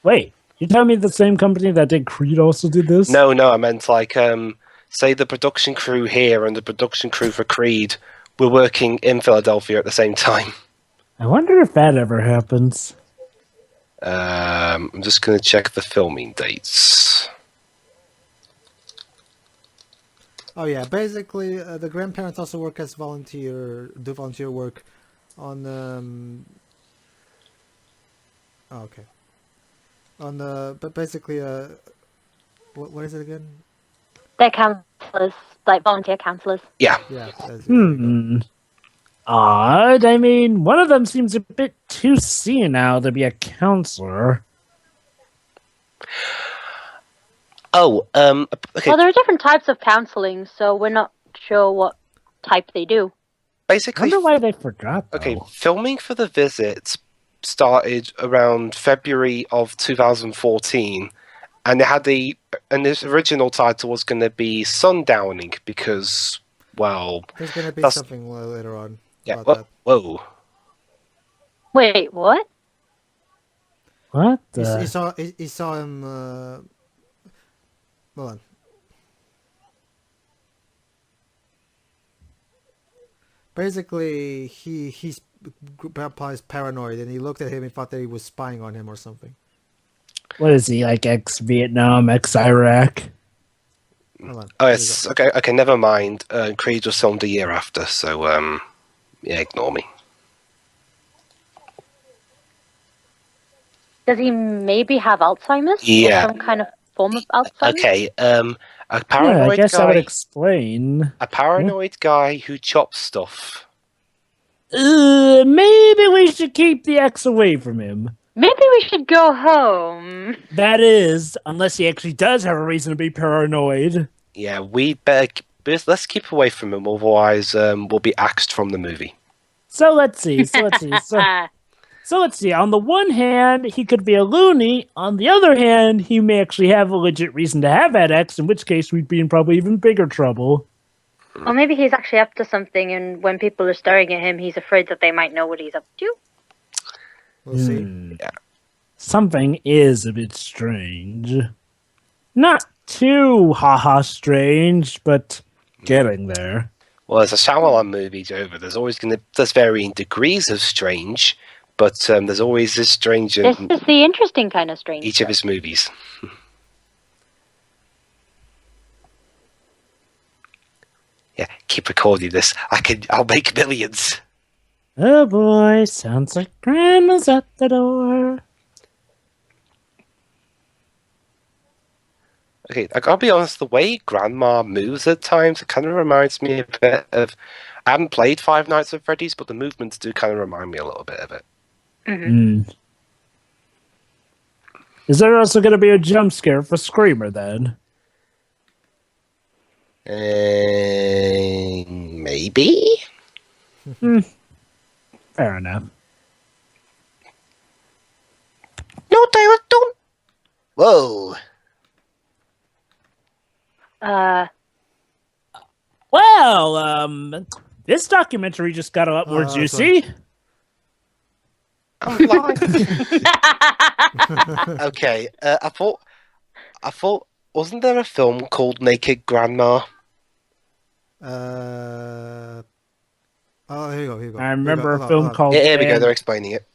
Speaker 3: Wait, you tell me the same company that did Creed also did this?
Speaker 1: No, I meant like, say the production crew here and the production crew for Creed were working in Philadelphia at the same time.
Speaker 3: I wonder if that ever happens.
Speaker 1: I'm just going to check the filming dates.
Speaker 2: Oh yeah, basically the grandparents also work as volunteer work on okay. On the but basically what is it again?
Speaker 4: They're counselors, like volunteer counselors.
Speaker 1: Yeah.
Speaker 2: Yeah.
Speaker 3: Odd. I mean, one of them seems a bit too senile to be a counselor.
Speaker 1: Oh, okay.
Speaker 4: Well, there are different types of counseling, so we're not sure what type they do.
Speaker 3: I
Speaker 1: Basically,
Speaker 3: wonder why they forgot, though.
Speaker 1: okay, filming for The Visit started around February of 2014, and it had and this original title was going to be Sundowning because, well,
Speaker 2: There's gonna be
Speaker 1: that's-
Speaker 2: something later on.
Speaker 1: yeah.
Speaker 2: about
Speaker 1: Whoa.
Speaker 4: Wait, what?
Speaker 3: What?
Speaker 2: that. He saw him. Hold on. Basically, he's Grandpa is paranoid, and he looked at him and thought that he was spying on him or something.
Speaker 3: What is he, like ex-Vietnam, ex-Iraq?
Speaker 2: Hold on.
Speaker 1: Oh,
Speaker 2: Here we
Speaker 1: yes. Okay. Never mind. Creed was filmed a year after, so yeah, ignore me.
Speaker 4: Does he maybe have Alzheimer's?
Speaker 1: Yeah.
Speaker 4: Or some kind of form of Alzheimer's?
Speaker 1: Okay. A
Speaker 3: Yeah,
Speaker 1: paranoid
Speaker 3: I guess
Speaker 1: guy.
Speaker 3: that would explain.
Speaker 1: A paranoid guy who chops stuff.
Speaker 3: Maybe we should keep the X away from him.
Speaker 4: Maybe we should go home.
Speaker 3: That is, unless he actually does have a reason to be paranoid.
Speaker 1: Yeah, we better. Let's keep away from him, otherwise we'll be axed from the movie.
Speaker 3: So let's see. So let's see. On the one hand, he could be a loony. On the other hand, he may actually have a legit reason to have that X, in which case we'd be in probably even bigger trouble.
Speaker 4: Or maybe he's actually up to something, and when people are staring at him, he's afraid that they might know what he's up to.
Speaker 2: We'll see.
Speaker 1: Yeah.
Speaker 3: Something is a bit strange. Not too haha strange, but getting there.
Speaker 1: Well, as a Shyamalan movie, there's always there's varying degrees of strange, but there's always this strange
Speaker 4: This
Speaker 1: in
Speaker 4: is the interesting kind of strange.
Speaker 1: each of his movies. Yeah, keep recording this. I'll make millions.
Speaker 3: Oh boy, sounds like Grandma's at the door.
Speaker 1: Okay, I gotta be honest, the way Grandma moves at times, it kind of reminds me a bit of... I haven't played Five Nights at Freddy's, but the movements do kind of remind me a little bit of it.
Speaker 3: Mm. Is there also going to be a jump scare for Screamer then?
Speaker 1: Maybe?
Speaker 3: Fair enough.
Speaker 1: No, Tyler, don't... Whoa.
Speaker 3: Well, this documentary just got a lot more juicy.
Speaker 1: I'm lying. Okay, I thought, wasn't there a film called Naked Grandma?
Speaker 2: Here you go.
Speaker 3: I remember
Speaker 2: Hold
Speaker 3: a film
Speaker 2: on.
Speaker 3: called...
Speaker 1: Yeah, here we go, they're explaining it.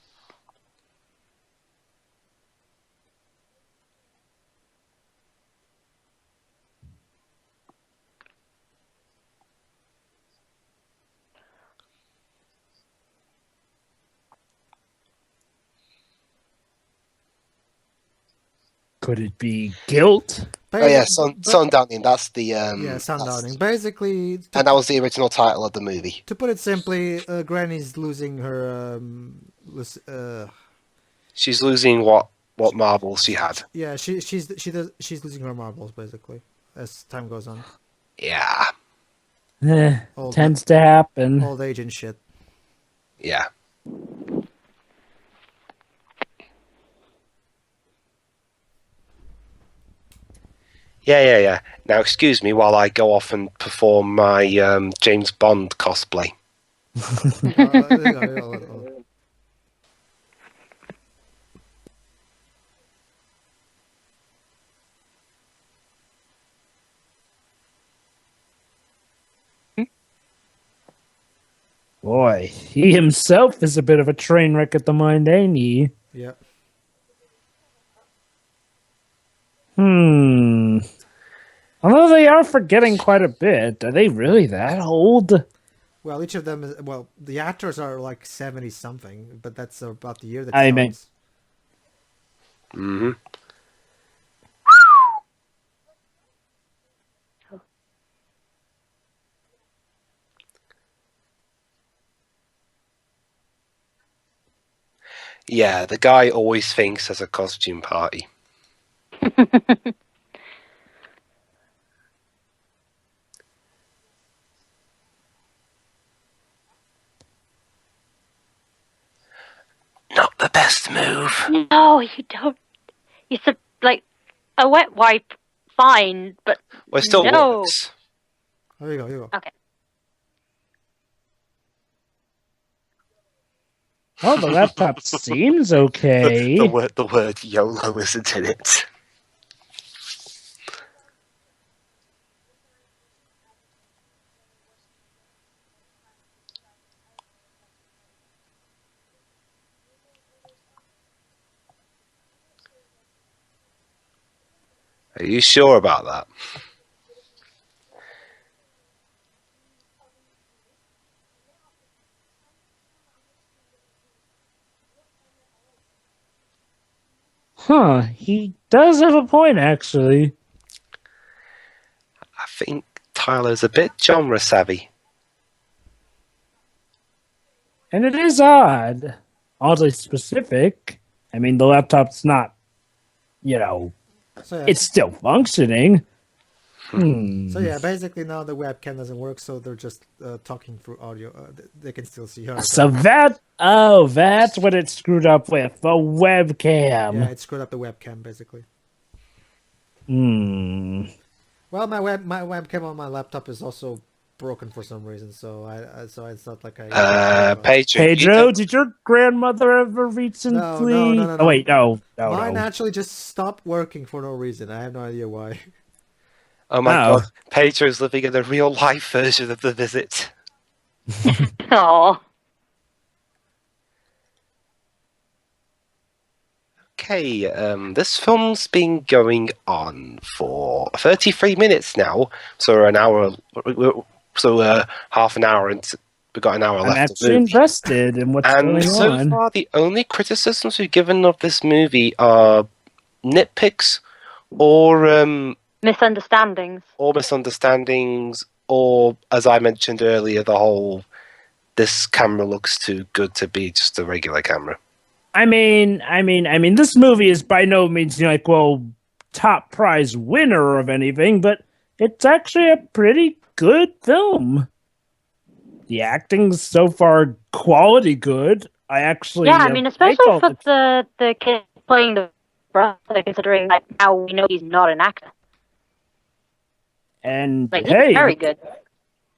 Speaker 3: Could it be guilt?
Speaker 1: Oh yeah, Sundowning, that's the...
Speaker 2: Yeah, Sundowning. Basically...
Speaker 1: And that was the original title of the movie.
Speaker 2: To put it simply, Granny's losing her...
Speaker 1: She's losing what marbles she had.
Speaker 2: Yeah, she's losing her marbles, basically, as time goes on.
Speaker 1: Yeah.
Speaker 3: Tends to happen.
Speaker 2: Old age and shit.
Speaker 1: Yeah. Yeah. Now, excuse me while I go off and perform my James Bond cosplay.
Speaker 2: There you go.
Speaker 3: Boy, he himself is a bit of a train wreck at the mind, ain't he?
Speaker 2: Yeah.
Speaker 3: Although they are forgetting quite a bit, are they really that old?
Speaker 2: Well, each of them is... Well, the actors are like 70-something, but that's about the year that
Speaker 3: I mean...
Speaker 1: Mm-hmm. Yeah, the guy always thinks there's a costume party. Not the best move.
Speaker 4: No, you don't. It's like a wet wipe, fine, but
Speaker 1: Well, it still
Speaker 4: no.
Speaker 1: works.
Speaker 2: There you go.
Speaker 4: Okay.
Speaker 3: Oh, the laptop seems okay.
Speaker 1: The word YOLO isn't in it. Are you sure about that?
Speaker 3: Huh, he does have a point, actually.
Speaker 1: I think Tyler's a bit genre savvy.
Speaker 3: And it is odd. Oddly specific. I mean, the laptop's not,
Speaker 2: So, yeah.
Speaker 3: it's still functioning.
Speaker 2: So yeah, basically now the webcam doesn't work, so they're just talking through audio. They can still see her.
Speaker 3: So that's what it screwed up with, the webcam.
Speaker 2: Yeah, it screwed up the webcam, basically. Well, my webcam on my laptop is also broken for some reason, so it's not like I...
Speaker 3: Pedro, did your grandmother ever recently...
Speaker 2: No.
Speaker 3: Oh, wait, no.
Speaker 2: Mine actually just stopped working for no reason. I have no idea why.
Speaker 1: Oh my
Speaker 3: Oh.
Speaker 1: god, Pedro's living in a real-life version of The Visit.
Speaker 4: Oh,
Speaker 1: Okay, this film's been going on for 33 minutes now, so an hour, half an hour, and we've got an hour
Speaker 3: I'm
Speaker 1: left of
Speaker 3: actually
Speaker 1: movie.
Speaker 3: invested in what's
Speaker 1: And
Speaker 3: going
Speaker 1: so
Speaker 3: on.
Speaker 1: far, the only criticisms we've given of this movie are nitpicks, or
Speaker 4: misunderstandings.
Speaker 1: misunderstandings, or, as I mentioned earlier, the whole this camera looks too good to be just a regular camera.
Speaker 3: I mean, this movie is by no means top prize winner of anything, but it's actually a pretty good film. The acting's so far quality good. I actually
Speaker 4: Yeah, I mean, especially for the kid playing the brother, considering like how we know he's not an actor.
Speaker 3: And
Speaker 4: Like,
Speaker 3: hey,
Speaker 4: he's very good.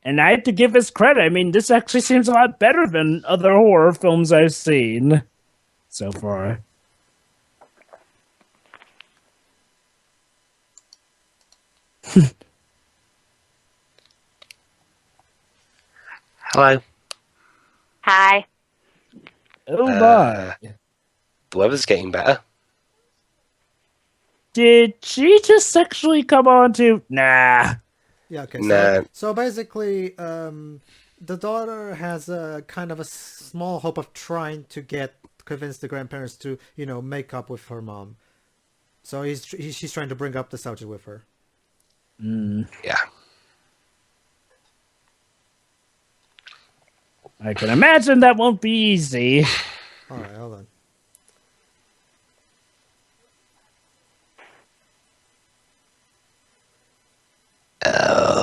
Speaker 3: and I have to give us credit. I mean, this actually seems a lot better than other horror films I've seen so far.
Speaker 1: Hello.
Speaker 4: Hi.
Speaker 3: Oh my.
Speaker 1: The weather's getting better.
Speaker 3: Did she just sexually come on to? Nah.
Speaker 2: Yeah, okay.
Speaker 1: Nah.
Speaker 2: So basically, the daughter has a kind of a small hope of trying to convince the grandparents to, make up with her mom. So she's trying to bring up the subject with her.
Speaker 1: Yeah.
Speaker 3: I can imagine that won't be easy.
Speaker 2: All right, hold on.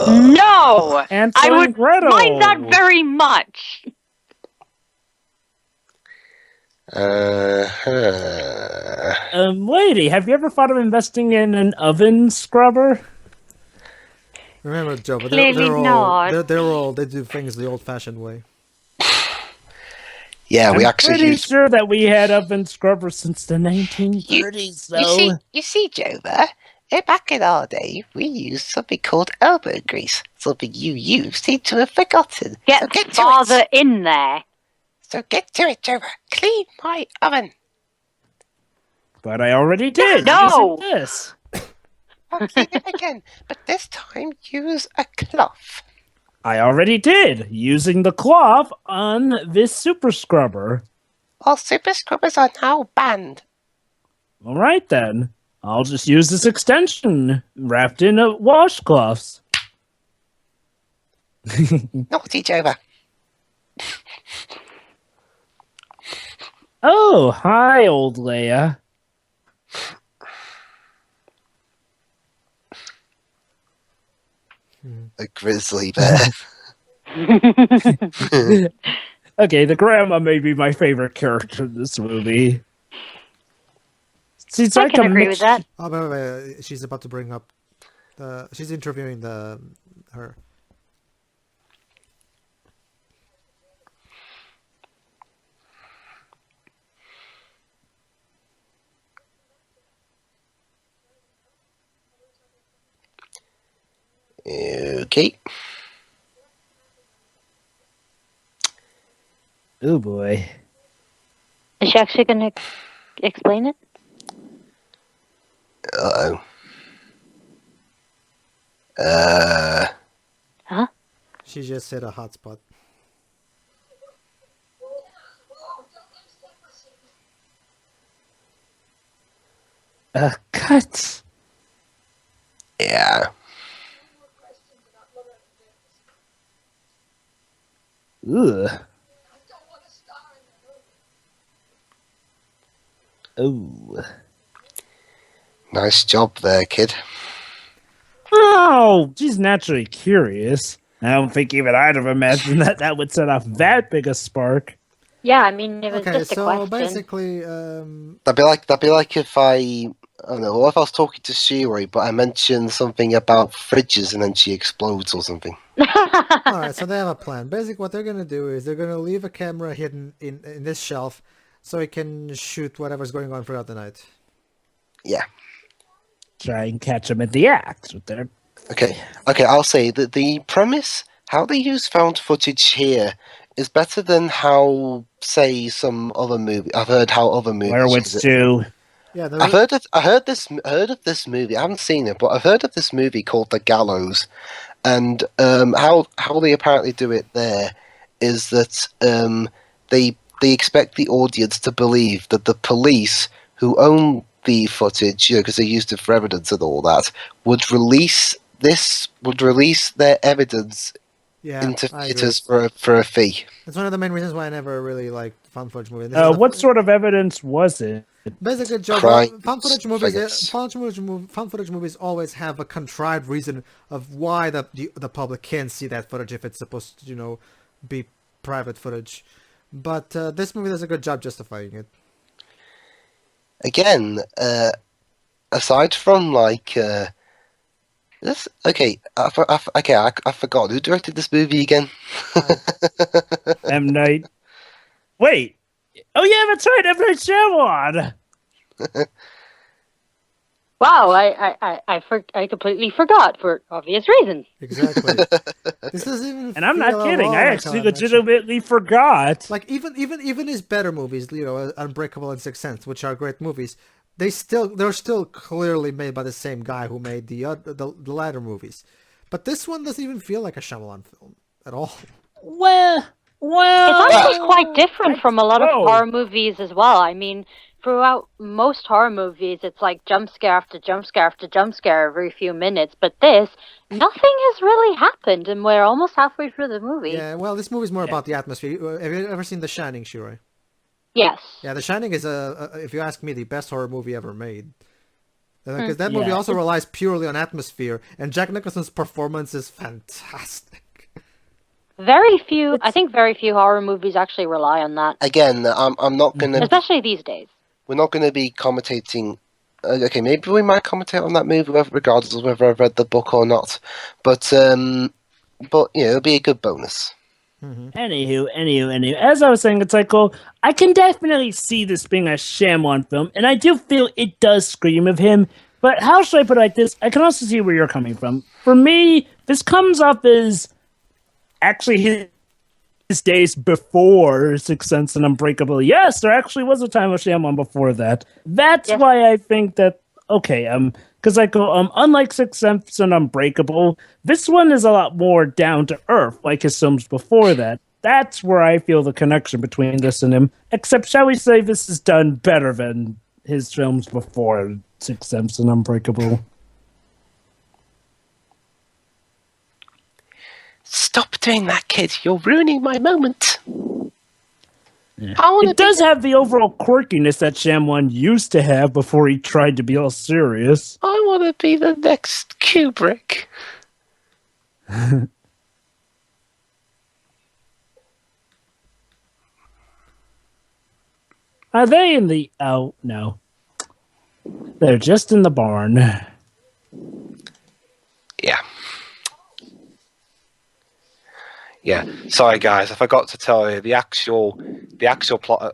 Speaker 4: No!
Speaker 3: Hansel
Speaker 4: I
Speaker 3: and
Speaker 4: would
Speaker 3: Gretel.
Speaker 4: mind that very much.
Speaker 3: Lady, have you ever thought of investing in an oven scrubber?
Speaker 2: Remember, Joe, but
Speaker 4: Clearly not.
Speaker 2: they do things the old-fashioned way.
Speaker 1: Yeah, we
Speaker 3: I'm
Speaker 1: actually
Speaker 3: pretty
Speaker 1: used.
Speaker 3: sure that we had oven scrubbers since the 1930s, though.
Speaker 5: You see, Joe, there, back in our day, we used something called elbow grease, something you seem to have forgotten.
Speaker 4: Get farther in there.
Speaker 5: So get to it, Joe. Clean my oven.
Speaker 3: But I already did.
Speaker 4: No!
Speaker 3: using this.
Speaker 5: I'll clean it again, but this time use a cloth.
Speaker 3: I already did, using the cloth on this super scrubber.
Speaker 5: All super scrubbers are now banned.
Speaker 3: All right, then. I'll just use this extension wrapped in washcloths.
Speaker 5: Naughty Joe.
Speaker 3: Oh, hi, old Leia.
Speaker 1: A grizzly bear.
Speaker 3: Okay, the grandma may be my favorite character in this movie. She's
Speaker 4: I
Speaker 3: like
Speaker 4: can
Speaker 3: a
Speaker 4: agree with that.
Speaker 2: Oh, by the way, she's about to bring up she's interviewing her.
Speaker 1: Okay.
Speaker 3: Oh boy.
Speaker 4: Is she actually going to explain it?
Speaker 1: Uh-oh.
Speaker 4: Huh?
Speaker 2: She just hit a hotspot.
Speaker 3: Cut.
Speaker 1: Yeah.
Speaker 3: Ugh. Oh.
Speaker 1: Nice job there, kid.
Speaker 3: Oh, she's naturally curious. I don't think even I'd have imagined that would set off that big a spark.
Speaker 4: Yeah, I mean, it was
Speaker 2: Okay,
Speaker 4: just a
Speaker 2: so
Speaker 4: question.
Speaker 2: basically,
Speaker 1: That'd be like if I don't know, what if I was talking to Shiri, but I mentioned something about fridges and then she explodes or something.
Speaker 2: all right, so they have a plan. Basically, what they're gonna do is they're gonna leave a camera hidden in this shelf, so it can shoot whatever's going on throughout the night.
Speaker 1: Yeah.
Speaker 3: Try and catch them at the act with their
Speaker 1: Okay, I'll say that the premise, how they use found footage here, is better than how, say, some other movie. I've heard how other movies
Speaker 3: Blair
Speaker 1: use
Speaker 3: Witch
Speaker 1: it.
Speaker 3: 2.
Speaker 2: Yeah,
Speaker 1: I heard of this movie. I haven't seen it, but I've heard of this movie called The Gallows, and how they apparently do it there is that they expect the audience to believe that the police who own the footage, because they used it for evidence and all that, would release their evidence
Speaker 2: yeah,
Speaker 1: into
Speaker 2: I agree.
Speaker 1: theaters for a fee.
Speaker 2: It's one of the main reasons why I never really liked found footage movies.
Speaker 3: What sort of evidence was it?
Speaker 2: Basically, Joe,
Speaker 1: Crimes,
Speaker 2: found footage movies.
Speaker 1: figures.
Speaker 2: Found footage movies always have a contrived reason of why the public can't see that footage if it's supposed to, be private footage. But this movie does a good job justifying it.
Speaker 1: Again, aside from this, okay, I forgot who directed this movie again.
Speaker 3: M.Night. Wait. Oh yeah, that's right, M.Night Shyamalan.
Speaker 4: Wow, I completely forgot for obvious reasons.
Speaker 2: Exactly. This doesn't even.
Speaker 3: And I'm
Speaker 2: feel
Speaker 3: not
Speaker 2: at
Speaker 3: kidding.
Speaker 2: all
Speaker 3: I
Speaker 2: like
Speaker 3: actually
Speaker 2: an
Speaker 3: legitimately forgot.
Speaker 2: Like even his better movies, Unbreakable and Sixth Sense, which are great movies, they're still clearly made by the same guy who made the latter movies. But this one doesn't even feel like a Shyamalan film at all.
Speaker 3: Well,
Speaker 4: It's actually quite different from a lot of
Speaker 3: Whoa.
Speaker 4: horror movies as well. I mean, throughout most horror movies, it's like jump scare after jump scare after jump scare every few minutes. But this, nothing has really happened, and we're almost halfway through the movie.
Speaker 2: Yeah, well, this movie's more about the atmosphere. Have you ever seen The Shining, Shiroi?
Speaker 4: Yes.
Speaker 2: Yeah, The Shining is if you ask me, the best horror movie ever made. Because that movie also relies purely on atmosphere, and Jack Nicholson's performance is fantastic.
Speaker 4: I think very few horror movies actually rely on that,
Speaker 1: Again, I'm not gonna.
Speaker 4: especially these days.
Speaker 1: We're not going to be commentating. Okay, maybe we might commentate on that movie, regardless of whether I've read the book or not. But it'll be a good bonus.
Speaker 3: Anywho, as I was saying, it's like, well, I can definitely see this being a Shyamalan film, and I do feel it does scream of him. But how should I put it like this? I can also see where you're coming from. For me, this comes off as actually his days before Sixth Sense and Unbreakable. Yes, there actually was a time of Shyamalan before that. That's why I think that, okay, because I go, unlike Sixth Sense and Unbreakable, this one is a lot more down to earth, like his films before that. That's where I feel the connection between this and him. Except, shall we say, this is done better than his films before Sixth Sense and Unbreakable.
Speaker 5: Stop doing that, kid. You're ruining my moment.
Speaker 3: Yeah. It does have the overall quirkiness that Shyamalan used to have before he tried to be all serious.
Speaker 5: I want to be the next Kubrick.
Speaker 3: Are they in the... Oh, no. They're just in the barn.
Speaker 1: Yeah. Yeah. Sorry, guys. I forgot to tell you the actual plot.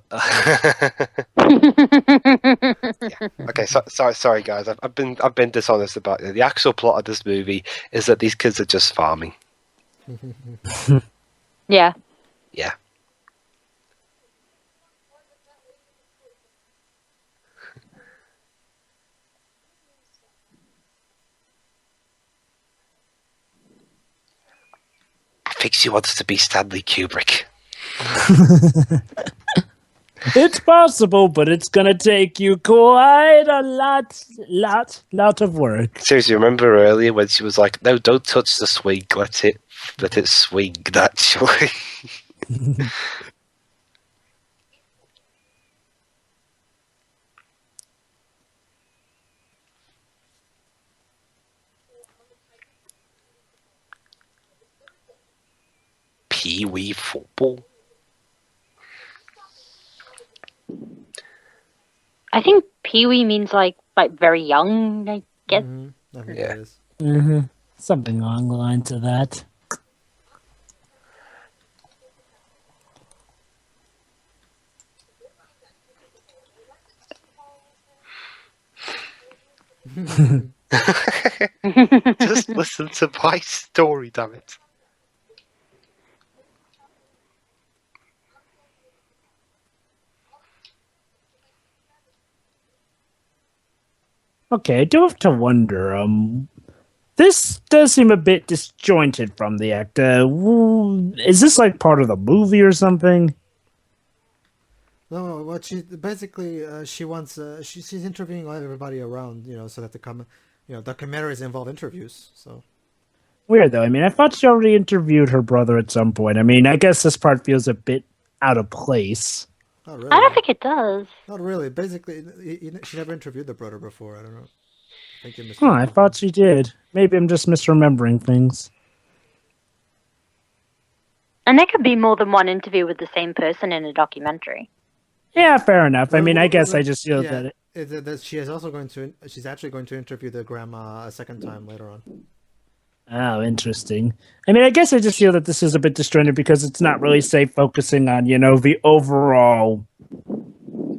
Speaker 1: Yeah. Okay. Sorry, guys. I've been dishonest about it. The actual plot of this movie is that these kids are just farming.
Speaker 4: Yeah.
Speaker 1: Yeah. Thinks he wants to be Stanley Kubrick.
Speaker 3: It's possible, but it's gonna take you quite a lot of work.
Speaker 1: Seriously, remember earlier when she was like, "No, don't touch the swing. Let it swing." Actually. Pee-wee football.
Speaker 4: I think Pee-wee means like very young, I guess.
Speaker 2: I think
Speaker 1: Yeah.
Speaker 2: it is.
Speaker 3: Mm-hmm. Something along the lines of that.
Speaker 1: Just listen to my story, damn it.
Speaker 3: Okay, I do have to wonder. This does seem a bit disjointed from the act. Is this like part of the movie or something?
Speaker 2: No, what she basically she wants she's interviewing everybody around, so that documentaries involve interviews. So
Speaker 3: Weird though. I mean, I thought she already interviewed her brother at some point. I mean, I guess this part feels a bit out of place.
Speaker 2: not really.
Speaker 4: I don't think it does.
Speaker 2: Not really. Basically, she never interviewed the brother before. I don't know. I think you missed.
Speaker 3: Huh, I thought she did. Maybe I'm just misremembering things.
Speaker 4: And there could be more than one interview with the same person in a documentary.
Speaker 3: Yeah, fair enough. I mean, I guess I just feel that
Speaker 2: she's actually going to interview the grandma a second time later on.
Speaker 3: Oh, interesting. I mean, I guess I just feel that this is a bit disjointed because it's not really, say, focusing on, the overall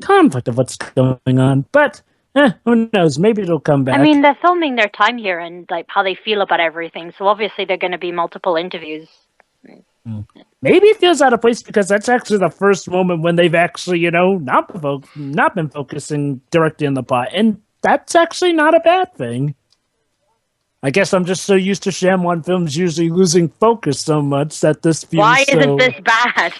Speaker 3: conflict of what's going on. But, who knows? Maybe it'll come back.
Speaker 4: I mean, they're filming their time here and like how they feel about everything. So obviously there are going to be multiple interviews.
Speaker 3: Maybe it feels out of place because that's actually the first moment when they've actually, not been focusing directly on the plot. And that's actually not a bad thing. I guess I'm just so used to Shyamalan films usually losing focus so much that this feels
Speaker 4: Why isn't this bad?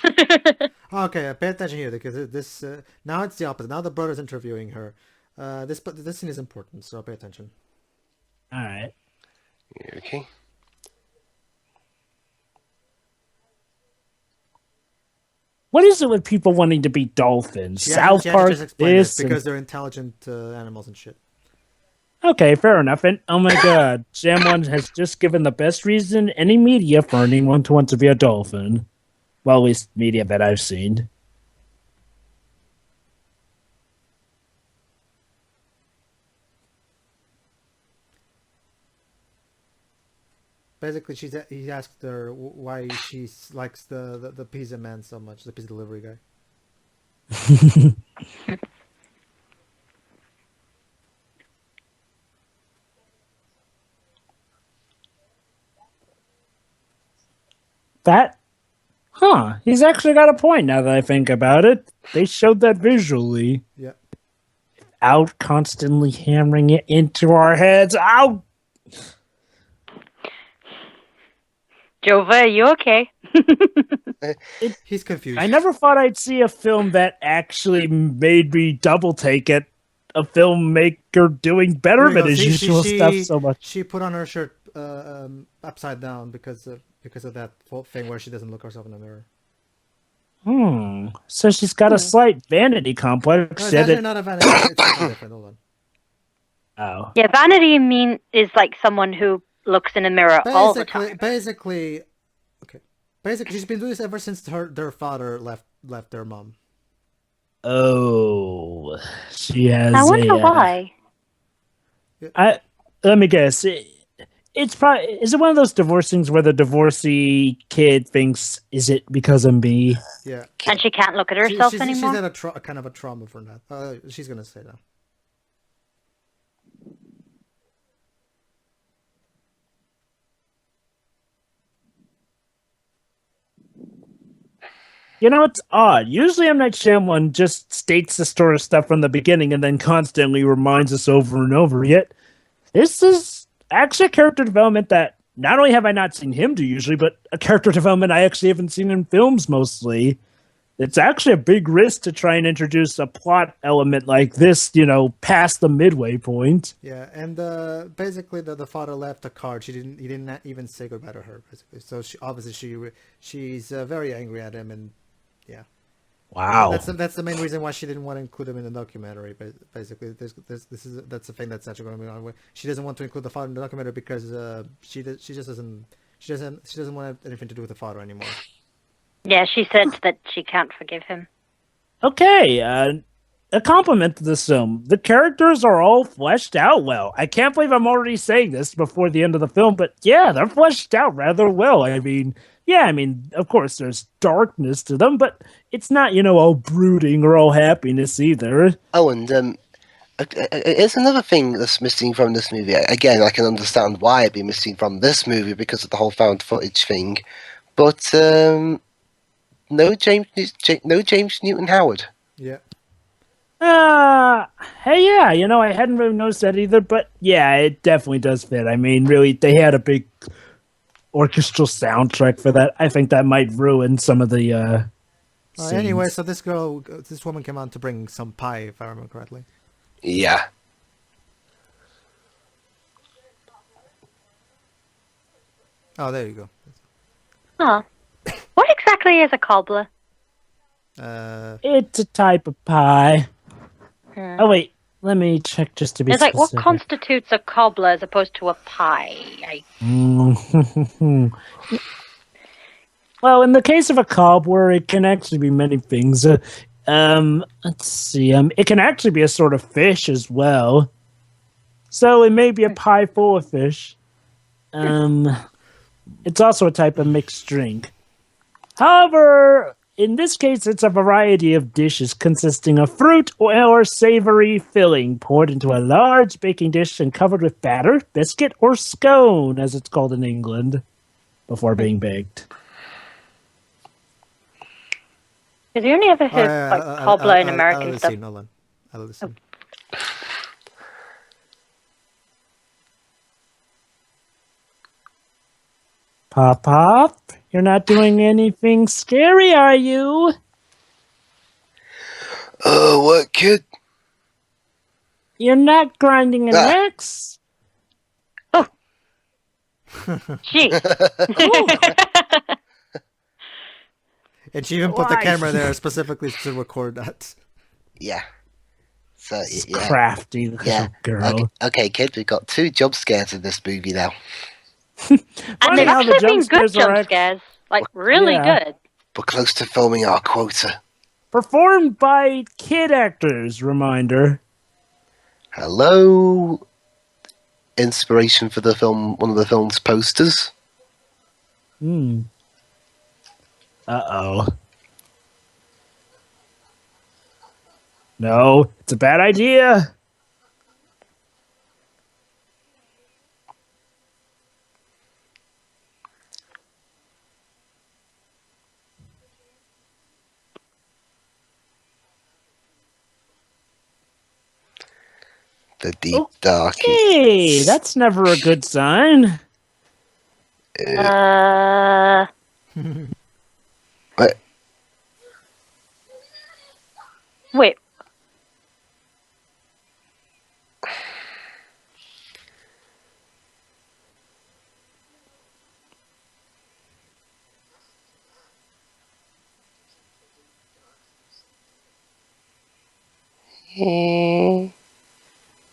Speaker 2: Okay, pay attention here because this now it's the opposite. Now the brother's interviewing her. This scene is important, so pay attention.
Speaker 3: All right.
Speaker 1: Okay.
Speaker 3: What is it with people wanting to be dolphins? South Park,
Speaker 2: just explain
Speaker 3: this,
Speaker 2: because they're intelligent animals and shit.
Speaker 3: Okay, fair enough. And oh my god, Shyamalan has just given the best reason any media for anyone to want to be a dolphin. Well, at least media that I've seen.
Speaker 2: Basically, he asked her why she likes the pizza man so much, the pizza delivery guy.
Speaker 3: He's actually got a point now that I think about it. They showed that visually.
Speaker 2: Yeah.
Speaker 3: Without constantly hammering it into our heads. Ow!
Speaker 4: Jova, are you okay?
Speaker 2: He's confused.
Speaker 3: I never thought I'd see a film that actually made me double take it. A filmmaker doing better than his usual stuff so much.
Speaker 2: She put on her shirt upside down because of that thing where she doesn't look herself in the mirror.
Speaker 3: So she's got a slight vanity complex.
Speaker 2: No, it's actually not a vanity. It's something different. Hold on.
Speaker 3: Oh.
Speaker 4: Yeah, vanity is like someone who looks in a mirror all the time.
Speaker 2: Basically, she's been doing this ever since their father left their mom.
Speaker 3: Oh, she has.
Speaker 4: I wonder why.
Speaker 3: Let me guess. It's probably, is it one of those divorce things where the divorcee kid thinks, is it because of me?
Speaker 2: Yeah.
Speaker 4: And she can't look at herself anymore?
Speaker 2: She's had a kind of a trauma from that. She's going to say that.
Speaker 3: It's odd. Usually M. Night Shyamalan just states the story stuff from the beginning and then constantly reminds us over and over. Yet, this is actually a character development that not only have I not seen him do usually, but a character development I actually haven't seen in films mostly. It's actually a big risk to try and introduce a plot element like this, past the midway point.
Speaker 2: Yeah, and basically the father left a card. He didn't even say goodbye to her, basically. So she's very angry at him, and yeah.
Speaker 3: Wow.
Speaker 2: That's the main reason why she didn't want to include him in the documentary. Basically, that's the thing that's actually going to be on. She doesn't want to include the father in the documentary because she doesn't want anything to do with the father anymore.
Speaker 4: Yeah, she said that she can't forgive him.
Speaker 3: Okay, a compliment to this film. The characters are all fleshed out well. I can't believe I'm already saying this before the end of the film, but yeah, they're fleshed out rather well. I mean, of course, there's darkness to them, but it's not, all brooding or all happiness either.
Speaker 1: Oh, and It's another thing that's missing from this movie. Again, I can understand why it'd be missing from this movie because of the whole found footage thing, but no James Newton Howard.
Speaker 2: Yeah.
Speaker 3: Hey, yeah, I hadn't really noticed that either, but yeah, it definitely does fit. I mean, really, they had a big orchestral soundtrack for that. I think that might ruin some of the
Speaker 2: Anyway,
Speaker 3: scenes.
Speaker 2: so this woman came on to bring some pie, if I remember correctly.
Speaker 1: Yeah.
Speaker 2: Oh, there you go.
Speaker 4: Huh. What exactly is a cobbler?
Speaker 3: It's a type of pie.
Speaker 4: Hmm.
Speaker 3: Oh, wait, let me check just to be
Speaker 4: It's like, what
Speaker 3: specific.
Speaker 4: constitutes a cobbler as opposed to a pie?
Speaker 3: Well, in the case of a cobbler, it can actually be many things. Let's see. It can actually be a sort of fish as well. So it may be a pie full of fish. It's also a type of mixed drink. However, in this case, it's a variety of dishes consisting of fruit or savory filling poured into a large baking dish and covered with batter, biscuit, or scone, as it's called in England, before being baked.
Speaker 4: Because you only ever heard cobbler in American stuff.
Speaker 2: I'll listen.
Speaker 3: Pop, you're not doing anything scary, are you?
Speaker 1: What, kid?
Speaker 3: You're not grinding an axe?
Speaker 4: Gee.
Speaker 2: And she even put the camera there specifically to record that.
Speaker 1: Yeah. So
Speaker 3: It's
Speaker 1: yeah.
Speaker 3: crafty little girl.
Speaker 1: Okay, kid, we've got 2 jump scares in this movie now.
Speaker 4: And they've actually been good jump scares. Like, really good.
Speaker 1: We're close to filming our quota.
Speaker 3: Performed by kid actors, reminder.
Speaker 1: Hello. Inspiration for the film, one of the film's posters.
Speaker 3: Uh-oh. No, it's a bad idea.
Speaker 1: The deep dark.
Speaker 3: Hey, that's never a good sign.
Speaker 1: What?
Speaker 4: Wait.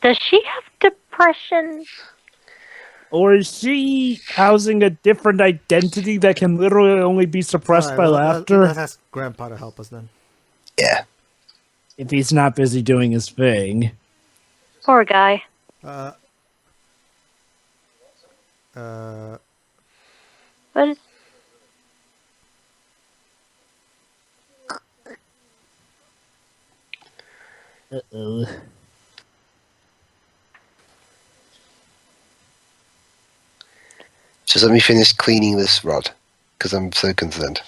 Speaker 4: Does she have depression?
Speaker 3: Or is she housing a different identity that can literally only be suppressed by laughter?
Speaker 2: Let's ask Grandpa to help us then.
Speaker 1: Yeah.
Speaker 3: If he's not busy doing his thing.
Speaker 4: Poor guy. What?
Speaker 3: Uh-oh.
Speaker 1: Just let me finish cleaning this rod, because I'm so concerned.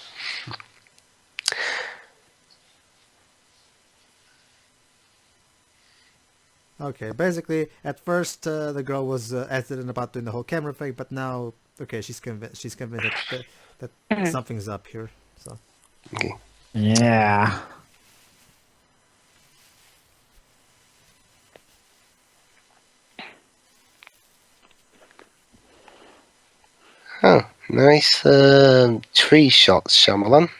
Speaker 2: Okay, basically, at first the girl was hesitant about doing the whole camera thing, but now, okay, she's convinced. She's convinced that something's up here. So.
Speaker 1: Okay.
Speaker 3: Yeah.
Speaker 1: Oh, nice tree shots, Shyamalan.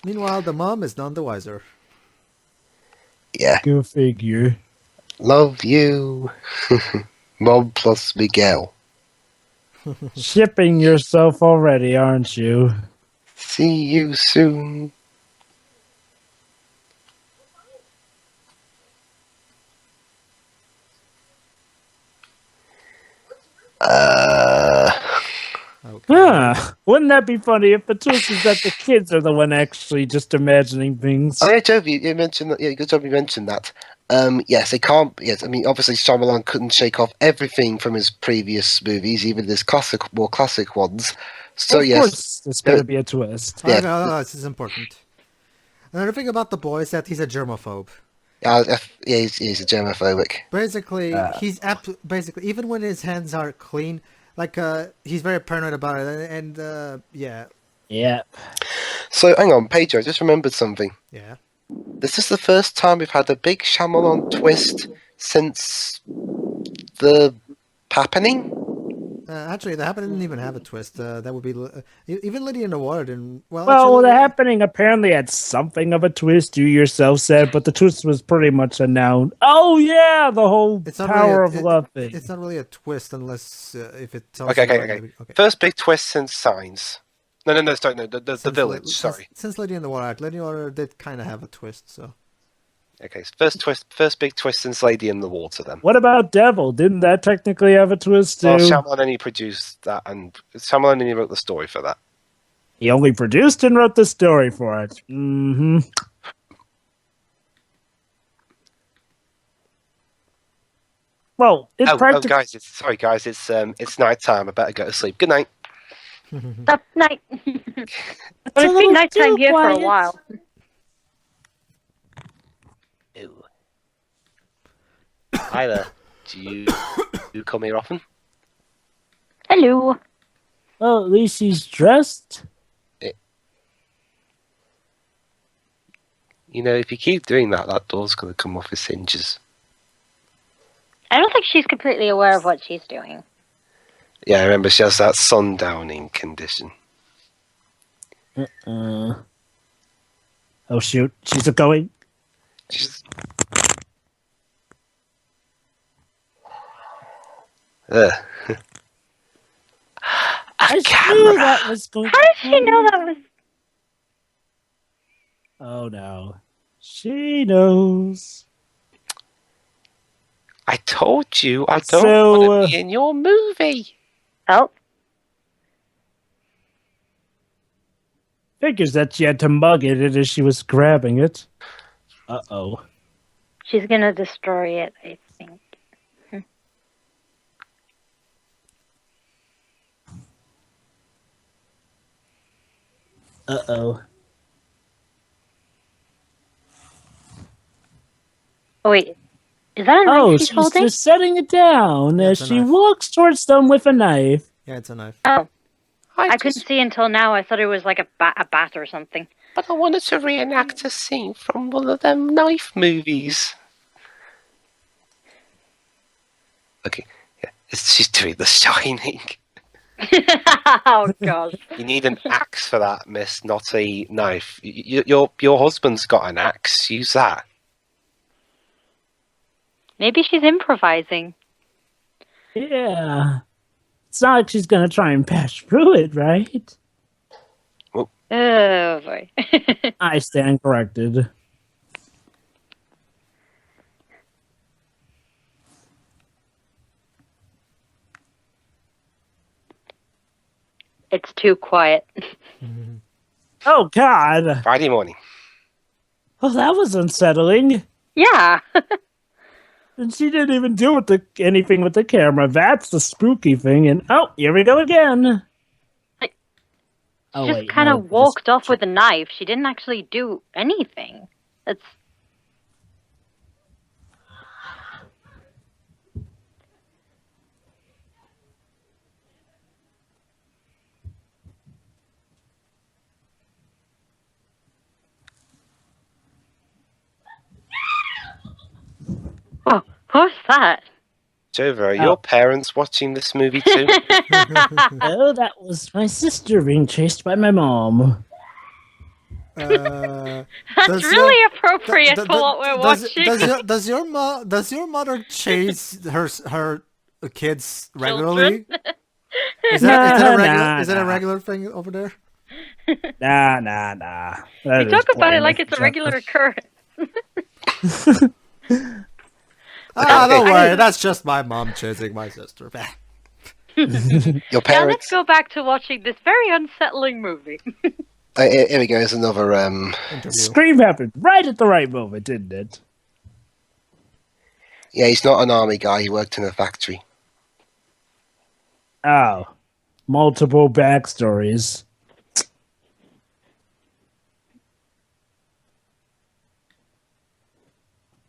Speaker 2: Meanwhile, the mom is none the wiser.
Speaker 1: Yeah.
Speaker 3: Go figure.
Speaker 1: Love you. Mom plus Miguel.
Speaker 3: Shipping yourself already, aren't you?
Speaker 1: See you soon.
Speaker 3: Okay. Wouldn't that be funny if the twist is that the kids are the one actually just imagining things?
Speaker 1: Oh, yeah, Joe, you mentioned that. Yeah, good job you mentioned that. Yes, it can't. Yes, I mean, obviously, Shyamalan couldn't shake off everything from his previous movies, even his more classic ones. So
Speaker 3: Of
Speaker 1: yes,
Speaker 3: course, there's going to be a twist.
Speaker 1: Yeah.
Speaker 2: No, this is important. Another thing about the boy is that he's a germaphobe.
Speaker 1: yeah, he's a germophobic.
Speaker 2: Basically, basically even when his hands are clean, like he's very paranoid about it, and yeah,
Speaker 3: Yeah.
Speaker 1: So hang on, Pedro, I just remembered something.
Speaker 2: yeah.
Speaker 1: This is the first time we've had a big Shyamalan twist since the happening.
Speaker 2: Actually, the happening didn't even have a twist. That would be even Lady in the Water didn't. Well,
Speaker 3: Well,
Speaker 2: actually,
Speaker 3: the happening apparently had something of a twist, you yourself said, but the twist was pretty much a noun. Oh, yeah, the whole
Speaker 2: It's not
Speaker 3: power
Speaker 2: really
Speaker 3: of love thing.
Speaker 2: It's not really a twist unless if it tells
Speaker 1: Okay.
Speaker 2: you. Okay.
Speaker 1: First big twist since Signs. No, sorry, no, the Village. Sorry.
Speaker 2: Since Lady in the Water, Lady in the Water did kind of have a twist. So
Speaker 1: Okay, first big twist since Lady in the Water. Then.
Speaker 3: What about Devil? Didn't that technically have a twist, too?
Speaker 1: Well, Shyamalan only produced that, and Shyamalan only wrote the story for that.
Speaker 3: He only produced and wrote the story for it. Mm-hmm. Well, it's practically...
Speaker 1: guys, it's night time. I better go to sleep. Good night.
Speaker 4: Stop night. But it's been nighttime here for a while.
Speaker 1: Ew. Hi there. Do you come here often?
Speaker 4: Hello.
Speaker 3: Well, at least he's dressed.
Speaker 1: You know, if you keep doing that, that door's going to come off its hinges.
Speaker 4: I don't think she's completely aware of what she's doing.
Speaker 1: Yeah, I remember she has that sundowning condition.
Speaker 3: Oh, shoot. She's going.
Speaker 1: She's... Ugh.
Speaker 3: I knew that was going
Speaker 4: How did she know that was...
Speaker 3: Oh, no. She knows.
Speaker 1: I told you I don't want to be in your movie.
Speaker 4: Oh.
Speaker 3: Figures that she had to mug it as she was grabbing it. Uh-oh.
Speaker 4: She's gonna destroy it, I think.
Speaker 3: Uh-oh.
Speaker 4: Oh, wait. Is that a knife she's holding?
Speaker 3: Just setting it down as she walks towards them with a knife.
Speaker 2: yeah, it's a knife.
Speaker 4: Oh. I couldn't see until now. I thought it was like a bat or something.
Speaker 1: But I wanted to reenact a scene from one of them knife movies. Okay, yeah, she's doing The Shining.
Speaker 4: Oh, God.
Speaker 1: You need an axe for that, miss, not a knife. Your husband's got an axe. Use that.
Speaker 4: Maybe she's improvising.
Speaker 3: Yeah. It's not like she's going to try and patch through it, right?
Speaker 4: Oh, boy.
Speaker 3: I stand corrected.
Speaker 4: It's too quiet.
Speaker 3: Oh, God.
Speaker 1: Friday morning.
Speaker 3: Oh, that was unsettling.
Speaker 4: Yeah.
Speaker 3: And she didn't even do anything with the camera. That's the spooky thing. And, oh, here we go again.
Speaker 4: She just kind of walked off with a knife. She didn't actually do anything. It's... Oh, what's that?
Speaker 1: Jova, are your parents watching this movie too?
Speaker 3: Oh, that was my sister being chased by my mom.
Speaker 4: That's really appropriate for what we're watching.
Speaker 2: Does your mother chase her kids regularly? Is that a regular thing over there?
Speaker 3: Nah.
Speaker 4: You talk about it like it's a regular occurrence.
Speaker 2: Don't worry. That's just my mom chasing my sister.
Speaker 1: Your
Speaker 4: Now let's
Speaker 1: parents.
Speaker 4: go back to watching this very unsettling movie.
Speaker 1: Here we go. Here's another
Speaker 3: Scream happened right at the right moment, didn't it?
Speaker 1: Yeah, he's not an army guy. He worked in a factory.
Speaker 3: Oh, multiple backstories.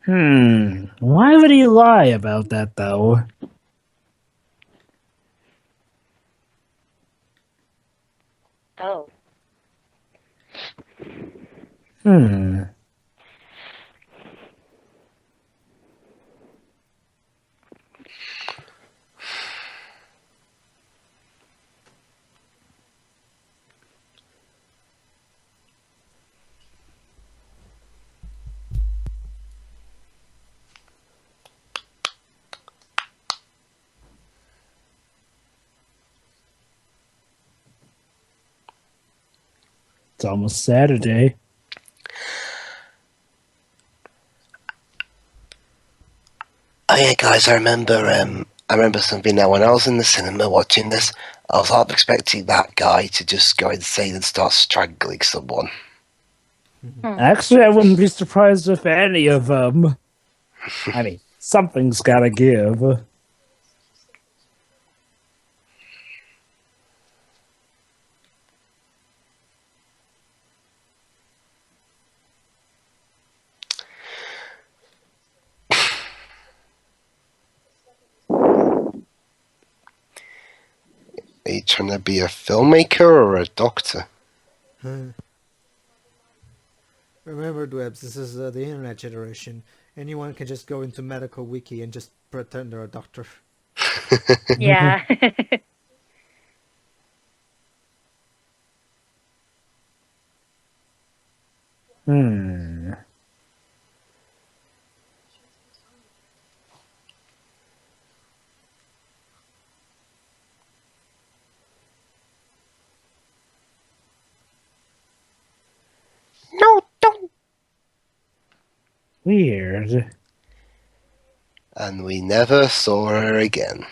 Speaker 3: Why would he lie about that, though?
Speaker 4: Oh.
Speaker 3: It's almost Saturday.
Speaker 1: Oh yeah, guys, I remember something now. When I was in the cinema watching this, I was half expecting that guy to just go insane and start strangling someone.
Speaker 3: Actually, I wouldn't be surprised if any of them. I mean, something's gotta give.
Speaker 1: Are you trying to be a filmmaker or a doctor?
Speaker 2: Remember, Dwebs, this is the internet generation. Anyone can just go into medical wiki and just pretend they're a doctor.
Speaker 4: Yeah.
Speaker 1: No, don't.
Speaker 3: Weird.
Speaker 1: And we never saw her again.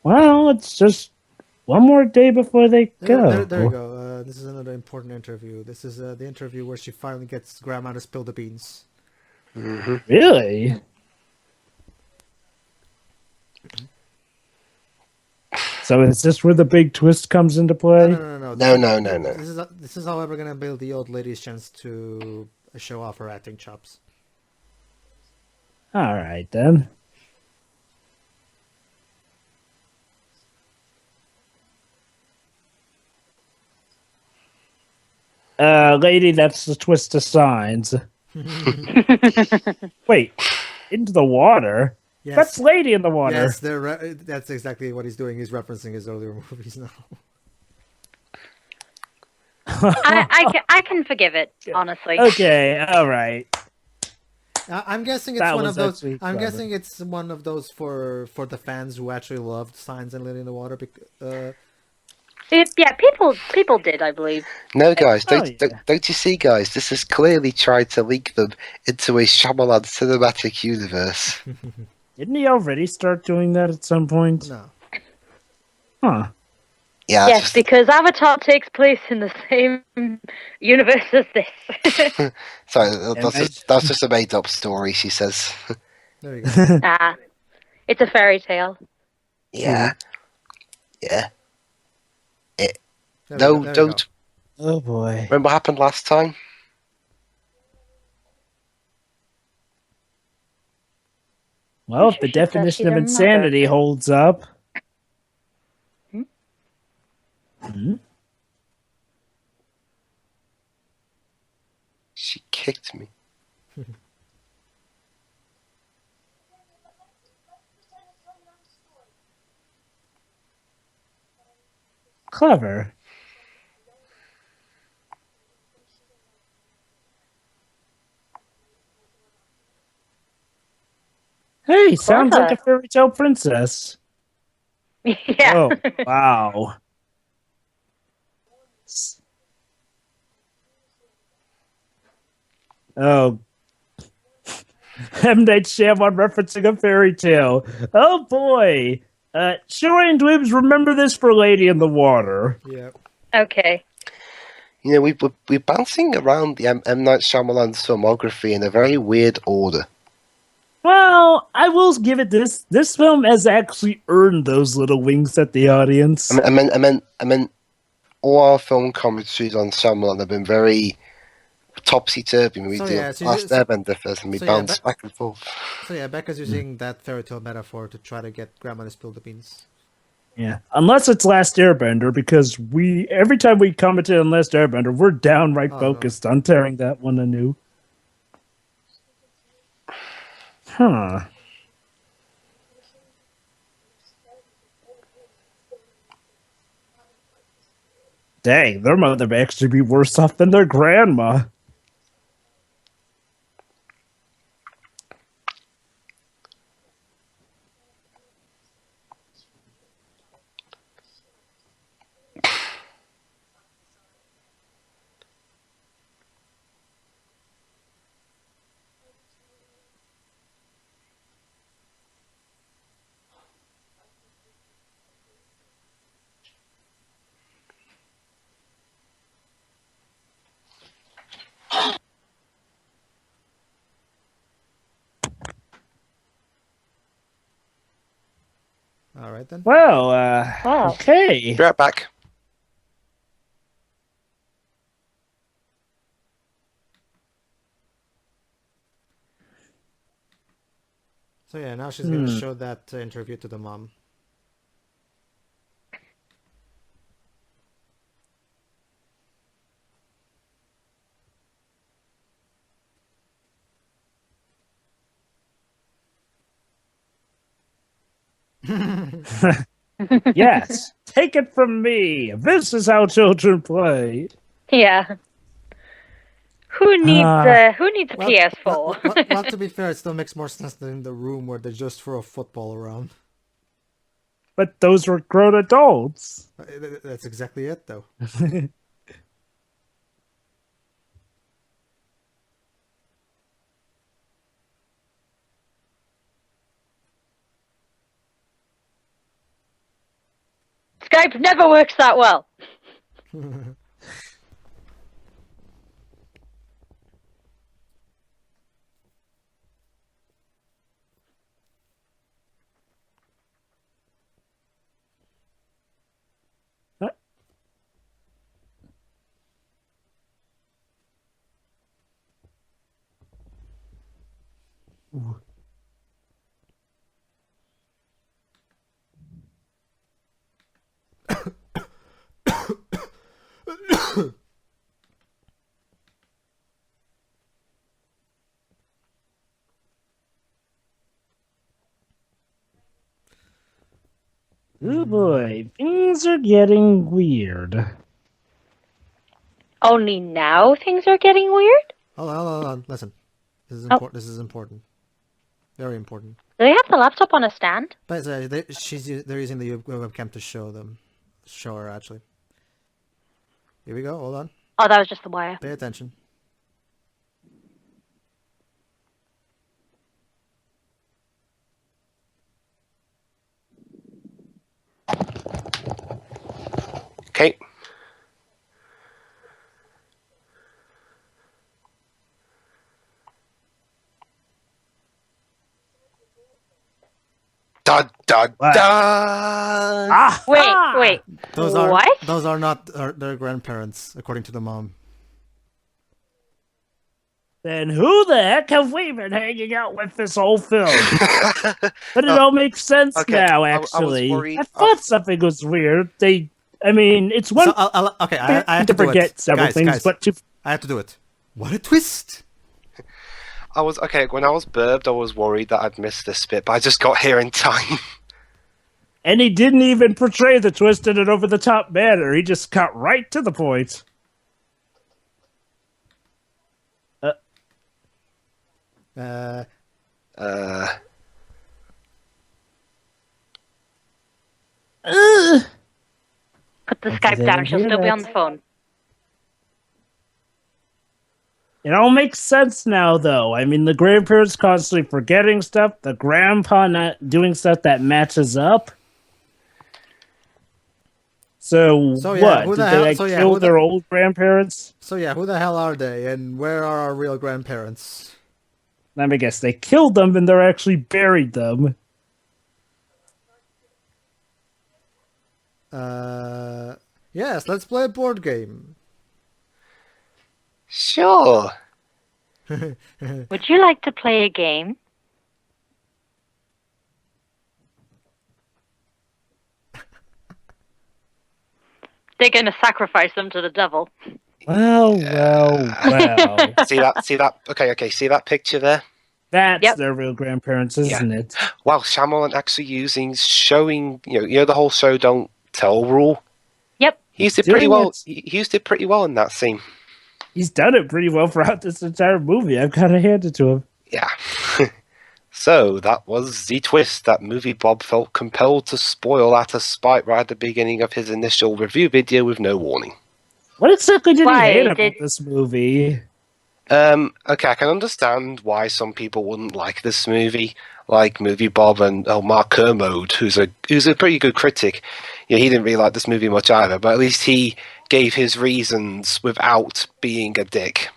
Speaker 3: Well, it's just one more day before they go.
Speaker 2: There you go. This is another important interview. This is the interview where she finally gets Grandma to spill the beans.
Speaker 1: Mm-hmm.
Speaker 3: Really? So is this where the big twist comes into play?
Speaker 2: No. This is however going to build the old lady's chance to show off her acting chops.
Speaker 3: All right, then. Lady, that's the twist of signs. Wait, into the water?
Speaker 2: Yes.
Speaker 3: That's Lady in the water.
Speaker 2: Yes, that's exactly what he's doing. He's referencing his earlier movies now.
Speaker 4: I can forgive it, honestly.
Speaker 3: Okay, all right.
Speaker 2: I'm guessing it's
Speaker 3: That
Speaker 2: one
Speaker 3: was
Speaker 2: of those.
Speaker 3: actually
Speaker 2: I'm
Speaker 3: clever.
Speaker 2: guessing it's one of those for the fans who actually loved Signs and Lady in the Water.
Speaker 4: Yeah, people did, I believe.
Speaker 1: No, guys,
Speaker 3: Oh,
Speaker 1: don't you see, guys? This has clearly tried to link them into a Shyamalan cinematic universe.
Speaker 3: Didn't he already start doing that at some point?
Speaker 2: No.
Speaker 3: Huh.
Speaker 1: Yeah,
Speaker 4: Yes, because Avatar takes place in the same universe as this.
Speaker 1: sorry, that's just a made-up story. She says.
Speaker 2: There you go.
Speaker 4: It's a fairy tale.
Speaker 1: Yeah, yeah.
Speaker 2: There
Speaker 1: No,
Speaker 2: you go.
Speaker 1: don't.
Speaker 3: Oh boy.
Speaker 1: Remember what happened last time?
Speaker 3: Well, if the
Speaker 4: She says
Speaker 3: definition
Speaker 4: she's
Speaker 3: of
Speaker 4: her
Speaker 3: insanity
Speaker 4: mother.
Speaker 3: holds up.
Speaker 1: She kicked me.
Speaker 3: Clever. Hey, sounds like a fairy tale princess.
Speaker 4: Yeah.
Speaker 3: Oh, wow. Oh. M.Night Shyamalan referencing a fairy tale. Oh boy. Shuri and Dwebs, remember this for Lady in the Water.
Speaker 2: Yeah.
Speaker 4: Okay.
Speaker 1: You know, we're bouncing around the M. Night Shyamalan's filmography in a very weird order.
Speaker 3: Well, I will give it this. This film has actually earned those little winks at the audience.
Speaker 1: I mean, all our film commentaries on Shyamalan have been very topsy-turvy. We
Speaker 2: So,
Speaker 1: do
Speaker 2: yeah, so
Speaker 1: Last Airbender first, and we
Speaker 2: so, yeah,
Speaker 1: bounce back and forth.
Speaker 2: So yeah, Becca's using that fairy tale metaphor to try to get Grandma to spill the beans.
Speaker 3: Yeah, unless it's Last Airbender, because every time we commented on Last Airbender, we're downright focused on tearing that one anew. Huh. Dang, their mother may actually be worse off than their grandma.
Speaker 2: All right then.
Speaker 3: Well,
Speaker 4: Wow.
Speaker 3: okay.
Speaker 1: Be right back.
Speaker 2: So yeah, now she's gonna show that interview to the mom.
Speaker 3: Yes, take it from me. This is how children play.
Speaker 4: Yeah. Who needs a PS4?
Speaker 2: Well, to be fair, it still makes more sense than in the room where they just throw a football around.
Speaker 3: But those were grown adults.
Speaker 2: That's exactly it, though.
Speaker 4: Skype never works that well.
Speaker 3: Oh boy, things are getting weird.
Speaker 4: Only now things are getting weird?
Speaker 2: Hold on. Listen. This is important. This is important. Very important.
Speaker 4: Do they have the laptop on a stand?
Speaker 2: But they're using the webcam to show her actually. Here we go. Hold on.
Speaker 4: Oh, that was just the wire.
Speaker 2: Pay attention.
Speaker 1: Okay. Dun dun
Speaker 3: What?
Speaker 1: dun!
Speaker 4: Wait.
Speaker 2: Those are not their grandparents, according to the mom.
Speaker 3: Then who the heck have we been hanging out with this whole film? But it all makes sense now,
Speaker 1: I was
Speaker 3: actually.
Speaker 1: worried.
Speaker 3: I thought something was weird. It's one
Speaker 2: So, I have
Speaker 3: to
Speaker 2: to do
Speaker 3: forget
Speaker 2: it.
Speaker 3: several things,
Speaker 2: guys,
Speaker 3: but to...
Speaker 2: I have to do it. What a twist!
Speaker 1: When I was burped, I was worried that I'd missed this bit, but I just got here in time.
Speaker 3: And he didn't even portray the twist in an over-the-top manner. He just got right to the point.
Speaker 2: Uh,
Speaker 4: Put the Skype down. She'll still be on the phone.
Speaker 3: It all makes sense now, though. I mean, the grandparents constantly forgetting stuff, the grandpa not doing stuff that matches up. So,
Speaker 2: So, yeah,
Speaker 3: what?
Speaker 2: who
Speaker 3: Did
Speaker 2: the
Speaker 3: they
Speaker 2: hell-
Speaker 3: like,
Speaker 2: so, yeah,
Speaker 3: kill
Speaker 2: who the-
Speaker 3: their old grandparents?
Speaker 2: So yeah, who the hell are they, and where are our real grandparents?
Speaker 3: Let me guess. They killed them and they're actually buried them.
Speaker 2: Yes, let's play a board game.
Speaker 1: Sure.
Speaker 4: Would you like to play a game? They're going to sacrifice them to the devil.
Speaker 3: Well.
Speaker 1: See that? Okay. See that picture there?
Speaker 3: That's
Speaker 4: Yep.
Speaker 3: their real grandparents, isn't it?
Speaker 1: Well, Shyamalan actually showing, the whole show don't tell rule.
Speaker 4: Yep.
Speaker 1: He used it pretty
Speaker 3: Doing
Speaker 1: well.
Speaker 3: it.
Speaker 1: He used it pretty well in that scene.
Speaker 3: He's done it pretty well throughout this entire movie. I've got to hand it to him.
Speaker 1: Yeah. So that was the twist that Movie Bob felt compelled to spoil out of spite right at the beginning of his initial review video with no warning.
Speaker 3: What exactly did
Speaker 4: Why
Speaker 3: he hate about
Speaker 4: did-
Speaker 3: this movie?
Speaker 1: Okay, I can understand why some people wouldn't like this movie, like Movie Bob and Mark Kermode, who's a pretty good critic. Yeah, he didn't really like this movie much either, but at least he gave his reasons without being a dick.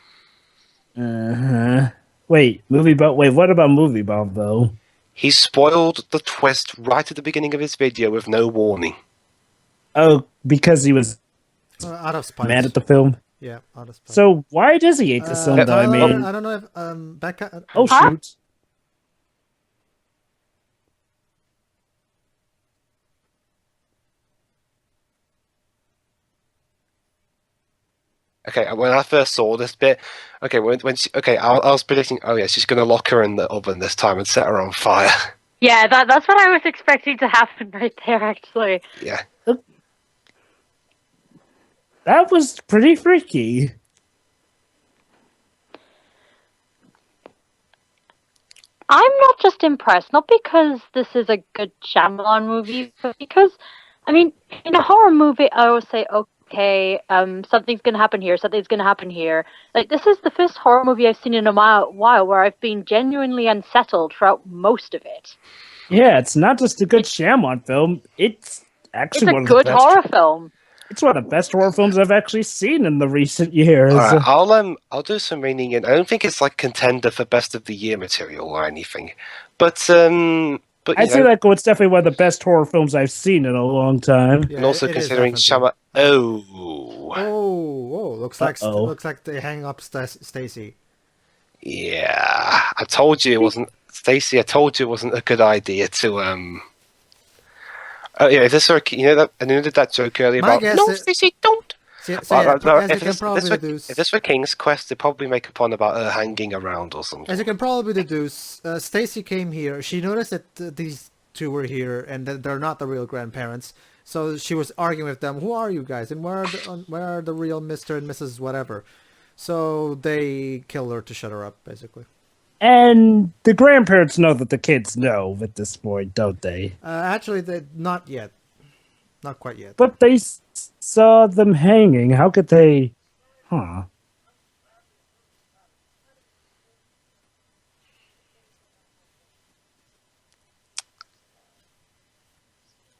Speaker 3: Uh-huh. Wait, what about Movie Bob, though?
Speaker 1: He spoiled the twist right at the beginning of his video with no warning.
Speaker 3: Oh, because he was
Speaker 2: Out of spite.
Speaker 3: mad at the film?
Speaker 2: Yeah, out of spite.
Speaker 3: So why does he hate this film, though? I mean...
Speaker 2: I don't know if Becca.
Speaker 3: Oh,
Speaker 4: Huh?
Speaker 3: shoot.
Speaker 1: Okay, when I first saw this bit, I was predicting, oh yeah, she's going to lock her in the oven this time and set her on fire.
Speaker 4: Yeah, that's what I was expecting to happen right there, actually.
Speaker 1: Yeah.
Speaker 3: That was pretty freaky.
Speaker 4: I'm not just impressed, not because this is a good Shyamalan movie, but because, I mean, in a horror movie, I always say, okay, something's going to happen here, something's going to happen here. Like, this is the first horror movie I've seen in a while where I've been genuinely unsettled throughout most of it.
Speaker 3: Yeah, it's not just a good Shyamalan film. It's actually
Speaker 4: It's a
Speaker 3: one of
Speaker 4: good
Speaker 3: the best
Speaker 4: horror film.
Speaker 3: It's one of the best horror films I've actually seen in the recent years.
Speaker 1: All right, I'll do some reading in. I don't think it's like contender for best of the year material or anything, but
Speaker 3: I'd say that it's definitely one of the best horror films I've seen in a long time.
Speaker 2: Yeah,
Speaker 1: and also
Speaker 2: it is
Speaker 1: considering
Speaker 2: definitely.
Speaker 1: Shyamalan.
Speaker 2: Looks like they hang up Stacy.
Speaker 1: Yeah, I told you it wasn't, Stacey. I told you it wasn't a good idea to Oh yeah, if this were, that I did that joke earlier
Speaker 2: My
Speaker 1: about
Speaker 2: guess
Speaker 1: no,
Speaker 2: is-
Speaker 1: Stacey, don't.
Speaker 2: So yeah,
Speaker 1: Well,
Speaker 2: as you can probably deduce,
Speaker 1: if this were King's Quest, they'd probably make a pun about her hanging around or something.
Speaker 2: as you can probably deduce, Stacy came here. She noticed that these two were here and that they're not the real grandparents. So she was arguing with them. Who are you guys? And where are the real Mr. and Mrs. whatever? So they kill her to shut her up, basically.
Speaker 3: And the grandparents know that the kids know at this point, don't they?
Speaker 2: Actually, not yet. Not quite yet.
Speaker 3: But they saw them hanging. How could they... Huh.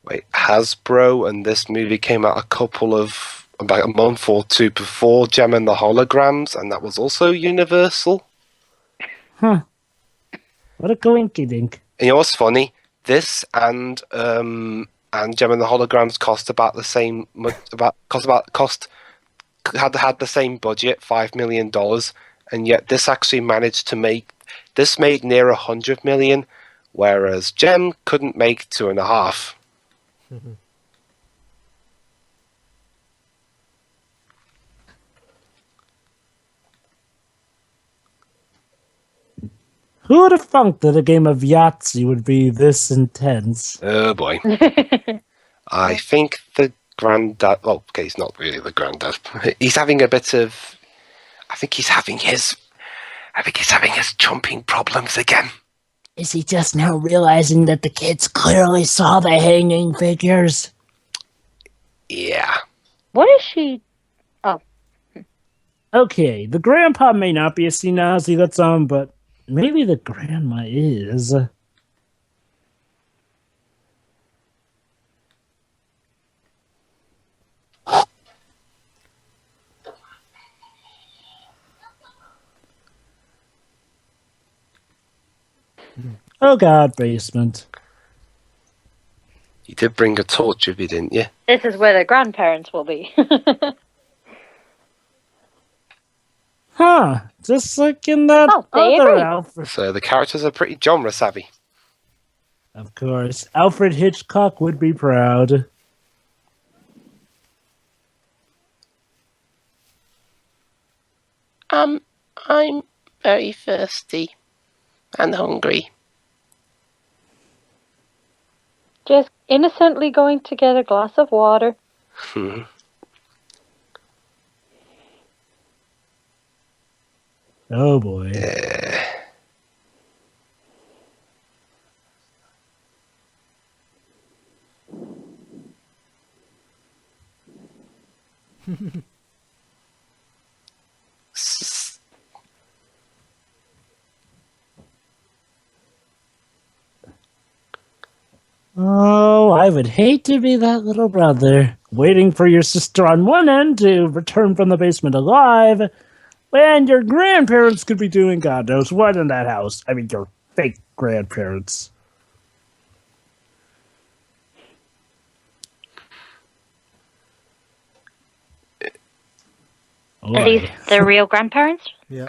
Speaker 1: Wait, Hasbro and this movie came out about a month or two before Gem and the Holograms, and that was also Universal.
Speaker 3: Huh. What a coinkydink.
Speaker 1: And you know what's funny? This and Gem and the Holograms cost about the same. Had the same budget, $5 million, and yet this actually managed to make. This made near $100 million, whereas Gem couldn't make 2.5.
Speaker 3: Who would have thunk that a game of Yahtzee would be this intense?
Speaker 1: Oh boy. I think the granddad. Well, okay, he's not really the granddad. He's having a bit of. I think he's having his jumping problems again.
Speaker 3: Is he just now realizing that the kids clearly saw the hanging figures?
Speaker 1: Yeah.
Speaker 4: What is she? Oh,
Speaker 3: Okay, the grandpa may not be as senile as he lets on, but maybe the grandma is. Oh God, basement.
Speaker 1: You did bring a torch with you, didn't you?
Speaker 4: This is where the grandparents will be.
Speaker 3: Huh? Just like in that
Speaker 4: Oh, they
Speaker 3: other
Speaker 4: agree.
Speaker 3: Alfred.
Speaker 1: So the characters are pretty genre savvy.
Speaker 3: Of course, Alfred Hitchcock would be proud.
Speaker 5: I'm very thirsty and hungry.
Speaker 4: Just innocently going to get a glass of water.
Speaker 1: Hmm.
Speaker 3: Oh boy. Oh, I would hate to be that little brother, waiting for your sister on one end to return from the basement alive, when your grandparents could be doing God knows what in that house. I mean, your fake grandparents.
Speaker 4: Are these the real grandparents?
Speaker 2: Yeah.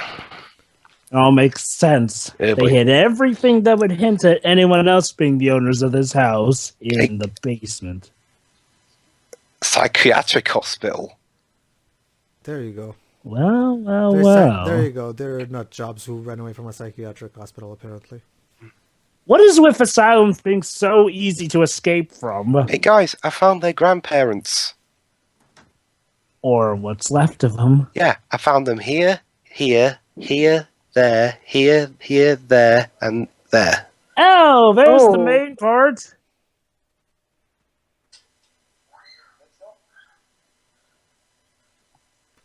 Speaker 3: All makes sense.
Speaker 1: Yeah,
Speaker 3: They
Speaker 1: boy.
Speaker 3: hid everything that would hint at anyone else being the owners of this house in the basement.
Speaker 1: Psychiatric hospital.
Speaker 2: There you go.
Speaker 3: Well, well,
Speaker 2: There
Speaker 3: well.
Speaker 2: you go. They're not jobs who ran away from a psychiatric hospital, apparently.
Speaker 3: What is with asylums being so easy to escape from?
Speaker 1: Hey guys, I found their grandparents.
Speaker 3: Or what's left of them?
Speaker 1: Yeah, I found them here, there, there, and there.
Speaker 3: Oh, there's the
Speaker 4: Oh.
Speaker 3: main part.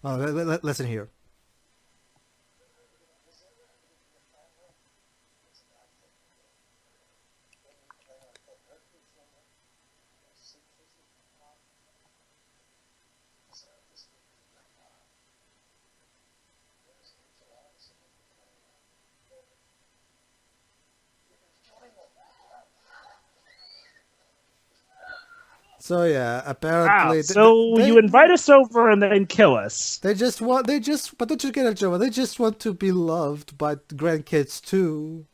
Speaker 2: Oh, listen here. So yeah,
Speaker 3: Wow,
Speaker 2: apparently.
Speaker 3: so you invite us over and then kill us.
Speaker 2: They just want. But don't you get it, Joe? They just want to be loved by grandkids too.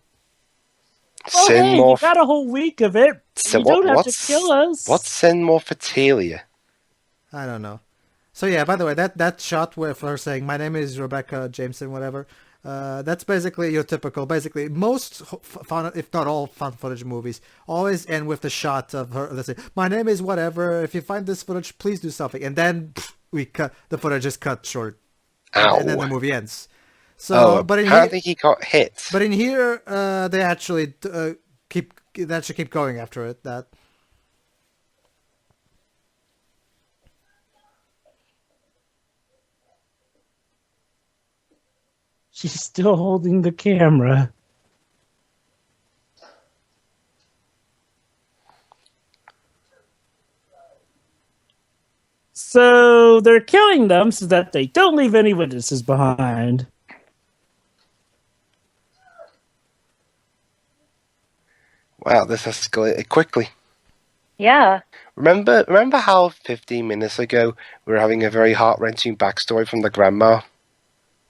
Speaker 3: Well,
Speaker 1: Sin
Speaker 3: hey, you
Speaker 1: more.
Speaker 3: got a whole week of it.
Speaker 1: So
Speaker 3: You don't have to
Speaker 1: what's
Speaker 3: kill us.
Speaker 1: what's sin morphotelia?
Speaker 2: I don't know. So yeah, by the way, that shot where her saying my name is Rebecca Jameson, whatever. That's basically your typical. Basically, most found, if not all, found footage movies always end with the shot of her. Let's say, my name is whatever. If you find this footage, please do something, and then we cut the footage is cut short,
Speaker 1: Ow.
Speaker 2: and then the movie ends. So, but in here,
Speaker 1: apparently he got hit.
Speaker 2: but in here, they actually keep going after it. That.
Speaker 3: She's still holding the camera. So they're killing them so that they don't leave any witnesses behind.
Speaker 1: Wow, this escalated quickly.
Speaker 4: Yeah.
Speaker 1: Remember how 15 minutes ago we were having a very heart-wrenching backstory from the grandma?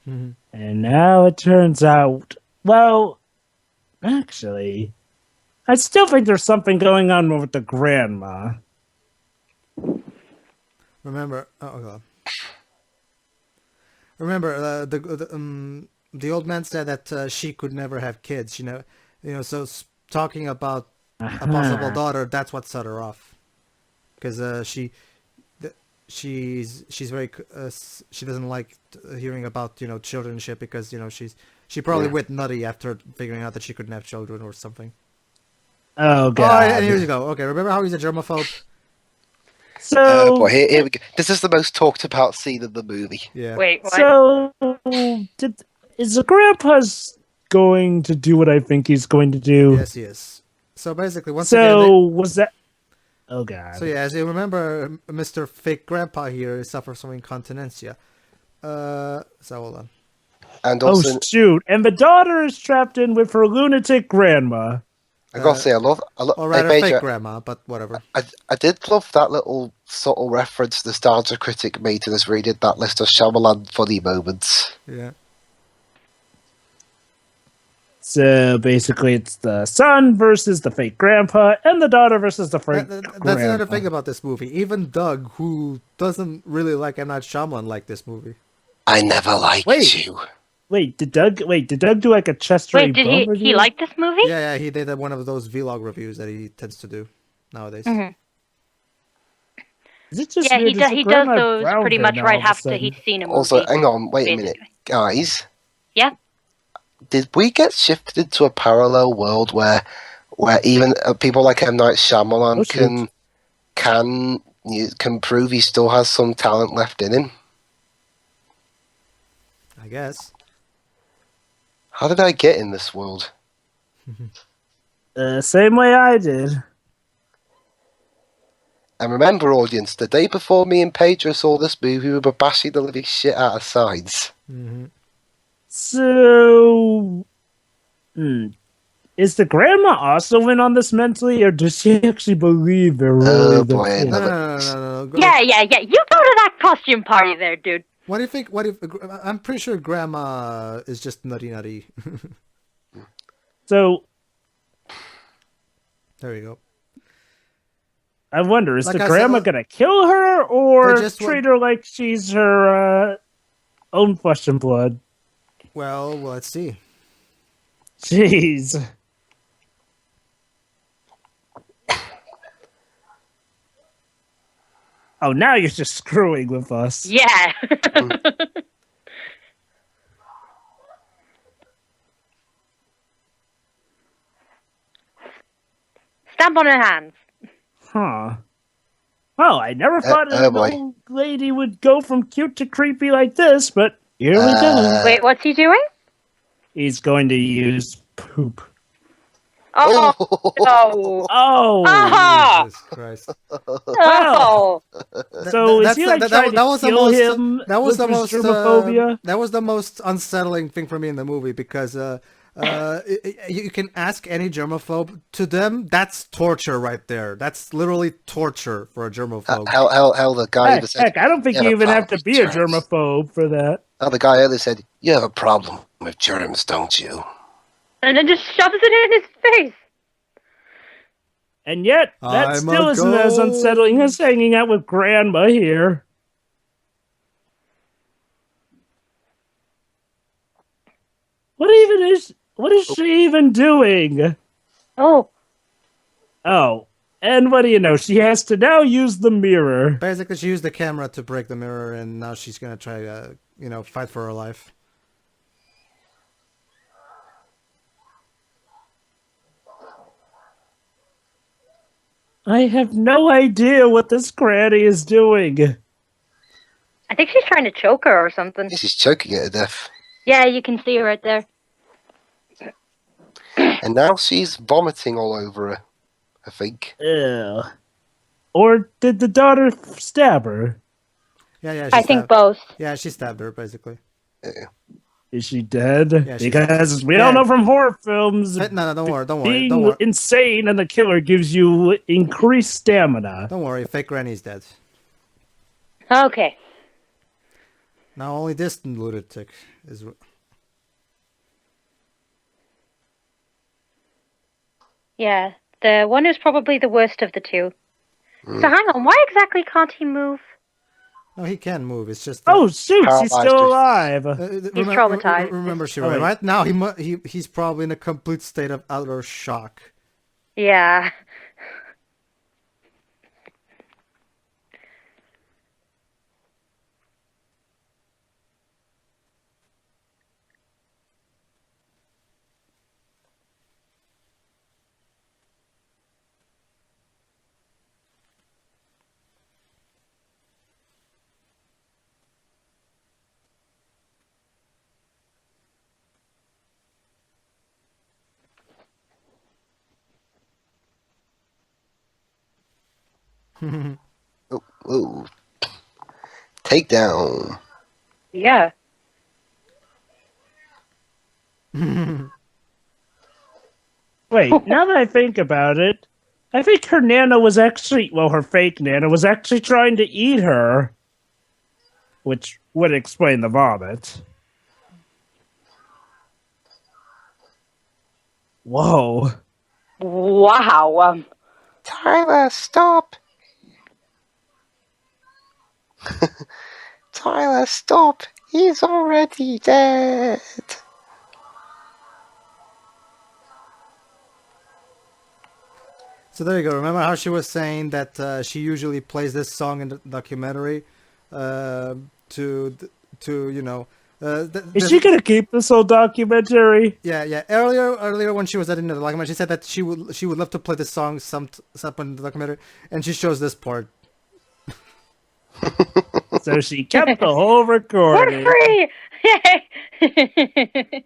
Speaker 2: Mm-hmm.
Speaker 3: And now it turns out, well, actually, I still think there's something going on with the grandma.
Speaker 2: Remember, oh god. Remember, the old man said that she could never have kids. So talking about a possible daughter, that's what set her off, because she's very she doesn't like hearing about children and shit, because she probably went nutty after figuring out that she couldn't have children or something.
Speaker 3: Oh
Speaker 2: Oh,
Speaker 3: god!
Speaker 2: and here you go. Okay, remember how he's a germaphobe?
Speaker 3: So,
Speaker 1: Boy, here we go. This is the most talked about scene of the movie.
Speaker 2: Yeah.
Speaker 4: Wait, what?
Speaker 3: so is the grandpa's going to do what I think he's going to do?
Speaker 2: Yes, he is. So basically, once
Speaker 3: So
Speaker 2: again.
Speaker 3: was that? Oh god!
Speaker 2: So yeah, as you remember, Mr. Fake Grandpa here suffers from incontinentia. So hold on.
Speaker 1: And
Speaker 3: Oh
Speaker 1: also,
Speaker 3: shoot! And the daughter is trapped in with her lunatic grandma.
Speaker 1: I gotta say, I love.
Speaker 2: Or
Speaker 1: Hey,
Speaker 2: rather, fake
Speaker 1: Major,
Speaker 2: grandma, but whatever.
Speaker 1: I did love that little subtle reference the Nostalgia Critic made to us where he did that list of Shyamalan funny moments.
Speaker 2: Yeah.
Speaker 3: So basically, it's the son versus the fake grandpa, and the daughter versus the fake grandpa.
Speaker 2: That's another thing about this movie. Even Doug, who doesn't really like M. Night Shyamalan, liked this movie.
Speaker 1: I never liked
Speaker 3: Wait.
Speaker 1: you.
Speaker 3: Wait, did Doug do like a chest ray
Speaker 4: Wait, did
Speaker 3: bum review?
Speaker 4: he like this movie?
Speaker 2: Yeah, he did one of those vlog reviews that he tends to do nowadays.
Speaker 4: Mhm.
Speaker 3: Is it just
Speaker 4: Yeah,
Speaker 3: weird?
Speaker 4: he does. He does
Speaker 3: grandma
Speaker 4: those
Speaker 3: brown
Speaker 4: pretty
Speaker 3: hair
Speaker 4: much
Speaker 3: now
Speaker 4: right
Speaker 3: all of a
Speaker 4: after
Speaker 3: sudden?
Speaker 4: he's seen a movie.
Speaker 1: Also, hang on, wait a minute,
Speaker 4: basically.
Speaker 1: guys.
Speaker 4: Yeah.
Speaker 1: Did we get shifted into a parallel world where even people like M. Night Shyamalan can prove he still has some talent left in him?
Speaker 2: I guess.
Speaker 1: How did I get in this world?
Speaker 3: Same way I did.
Speaker 1: And remember, audience, the day before me and Pedro saw this movie, we were bashing the living shit out of sides.
Speaker 2: Mm-hmm.
Speaker 3: So, is the grandma also in on this mentally, or does she actually believe they're really
Speaker 1: Oh
Speaker 3: the
Speaker 1: boy,
Speaker 3: kids?
Speaker 2: No.
Speaker 4: Yeah. You go to that costume party there, dude.
Speaker 2: What do you think? I'm pretty sure Grandma is just nutty.
Speaker 3: So,
Speaker 2: There you go.
Speaker 3: I wonder, is
Speaker 2: Like
Speaker 3: the
Speaker 2: I
Speaker 3: grandma
Speaker 2: said,
Speaker 3: gonna kill her, or
Speaker 2: they just
Speaker 3: treat her like she's her own flesh and blood?
Speaker 2: Well, let's see.
Speaker 3: Jeez. Oh, now you're just screwing with us.
Speaker 4: Yeah. Stamp on her hands.
Speaker 3: Huh. Well, I never thought an
Speaker 1: boy.
Speaker 3: old lady would go from cute to creepy like this, but here we go.
Speaker 4: Wait, what's he doing?
Speaker 3: He's going to use poop.
Speaker 4: Oh, no.
Speaker 3: Oh!
Speaker 4: Ah!
Speaker 2: Jesus Christ.
Speaker 4: Oh.
Speaker 3: So is he like trying to kill him
Speaker 2: That was
Speaker 3: with
Speaker 2: the
Speaker 3: his
Speaker 2: most
Speaker 3: germophobia?
Speaker 2: that was the most unsettling thing for me in the movie because you can ask any germaphobe. To them, that's torture right there. That's literally torture for a germaphobe.
Speaker 1: Hell, the guy that said,
Speaker 3: Heck, I don't think
Speaker 1: "You
Speaker 3: you
Speaker 1: have a
Speaker 3: even have to
Speaker 1: problem
Speaker 3: be a
Speaker 1: with germs."
Speaker 3: germaphobe for that.
Speaker 1: Hell, the guy earlier said, "You have a problem with germs, don't you?"
Speaker 4: And then just shoves it in his face.
Speaker 3: And yet, that
Speaker 2: I'm
Speaker 3: still
Speaker 2: a
Speaker 3: isn't as unsettling as hanging out with Grandma here. What is she even doing?
Speaker 4: Oh.
Speaker 3: Oh, and what do you know? She has to now use the mirror.
Speaker 2: Basically, she used the camera to break the mirror, and now she's gonna try to, fight for her life.
Speaker 3: I have no idea what this granny is doing.
Speaker 4: I think she's trying to choke her or something.
Speaker 1: She's choking it to death.
Speaker 4: Yeah, you can see her right there.
Speaker 1: And now she's vomiting all over her, I think.
Speaker 3: Ew. Or did the daughter stab her?
Speaker 2: Yeah.
Speaker 4: I think both.
Speaker 2: Yeah, she stabbed her basically.
Speaker 3: Is she dead?
Speaker 2: Yeah, she's
Speaker 3: because we
Speaker 2: dead.
Speaker 3: all know from horror films,
Speaker 2: No, don't worry,
Speaker 3: being insane and the killer gives you increased stamina.
Speaker 2: Don't worry, fake Granny's dead.
Speaker 4: Okay.
Speaker 2: Now only this lunatic is.
Speaker 4: Yeah, the one who's probably the worst of the two. So hang on, why exactly can't he move?
Speaker 2: No, he can move. It's just.
Speaker 3: Oh shoot,
Speaker 1: Paralyzed
Speaker 3: she's still
Speaker 1: her.
Speaker 3: alive.
Speaker 4: He's traumatized.
Speaker 2: Remember, Shiro,
Speaker 3: Oh, wait.
Speaker 2: right now he's probably in a complete state of utter shock.
Speaker 4: Yeah.
Speaker 1: Oh. Take down.
Speaker 4: Yeah.
Speaker 3: Wait, now that I think about it, I think her nana was actually, well, her fake nana was actually trying to eat her, which would explain the vomit. Whoa.
Speaker 4: Wow.
Speaker 5: Tyler, stop! Tyler, stop! He's already dead!
Speaker 2: So there you go. Remember how she was saying that she usually plays this song in the documentary to you know.
Speaker 3: Is she gonna keep this whole documentary?
Speaker 2: Yeah. Earlier when she was editing the documentary, she said that she would love to play this song some in the documentary, and she shows this part.
Speaker 3: So she kept the whole recording.
Speaker 4: For free! Yay!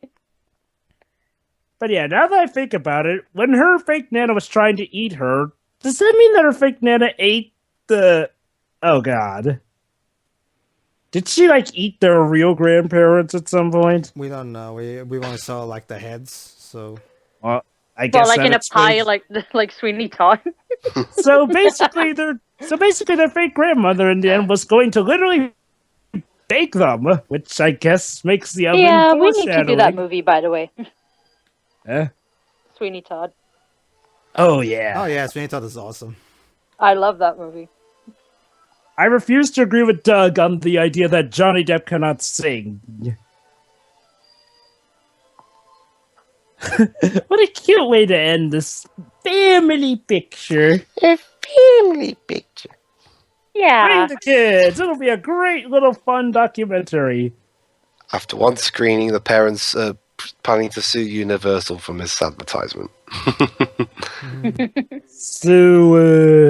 Speaker 3: But yeah, now that I think about it, when her fake nana was trying to eat her, does that mean that her fake nana ate the... Oh, God. Did she, like, eat their real grandparents at some point?
Speaker 2: We don't know. We only saw like the heads. So
Speaker 3: Well, I guess
Speaker 4: Well, like
Speaker 3: that
Speaker 4: in a pie,
Speaker 3: explains-
Speaker 4: like Sweeney Todd.
Speaker 3: So basically, their fake grandmother in the end was going to literally bake them, which I guess makes the oven
Speaker 4: Yeah, we need to do that
Speaker 3: foreshadowing.
Speaker 4: movie, by the way.
Speaker 3: Eh?
Speaker 4: Sweeney Todd.
Speaker 3: Oh, yeah.
Speaker 2: oh yeah, Sweeney Todd is awesome.
Speaker 4: I love that movie.
Speaker 3: I refuse to agree with Doug on the idea that Johnny Depp cannot sing. What a cute way to end this family picture.
Speaker 5: A family picture.
Speaker 4: Yeah.
Speaker 3: Bring the kids. It'll be a great little fun documentary.
Speaker 1: After one screening, the parents are planning to sue Universal for misadvertisement.
Speaker 3: So,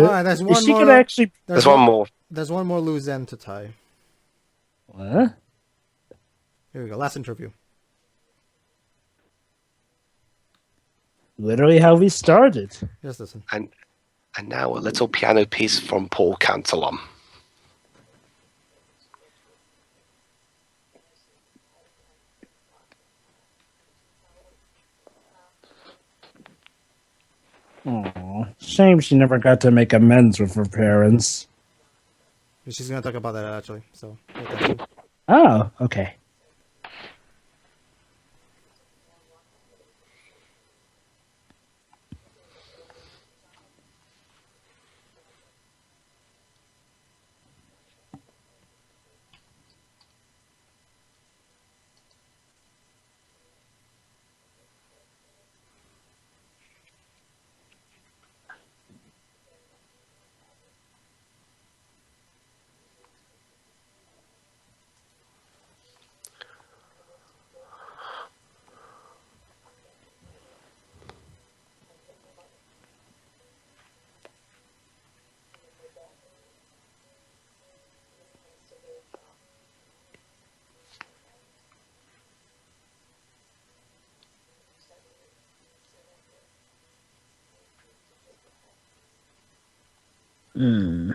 Speaker 2: All right, there's one
Speaker 3: is she
Speaker 2: more.
Speaker 3: gonna actually...
Speaker 1: There's one more.
Speaker 2: There's one more loose end to tie.
Speaker 3: What?
Speaker 2: Here we go. Last interview.
Speaker 3: Literally how we started.
Speaker 2: Just listen.
Speaker 1: And now a little piano piece from Paul Cantalon.
Speaker 3: Aw, shame she never got to make amends with her parents.
Speaker 2: She's gonna talk about that actually. So pay attention.
Speaker 3: Oh, okay. Hmm.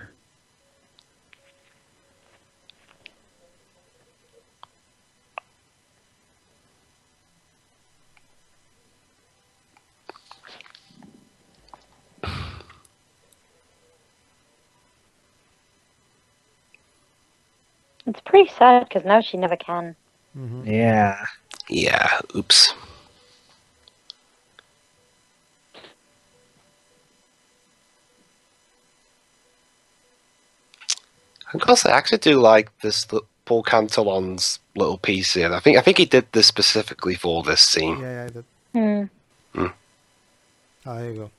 Speaker 4: It's pretty sad because now she never can.
Speaker 3: Yeah.
Speaker 1: Yeah, oops. Of course, I actually do like this Paul Cantalon's little piece here. I think he did this specifically for this scene.
Speaker 2: Yeah, I did.
Speaker 4: Hmm.
Speaker 2: Oh, here you go.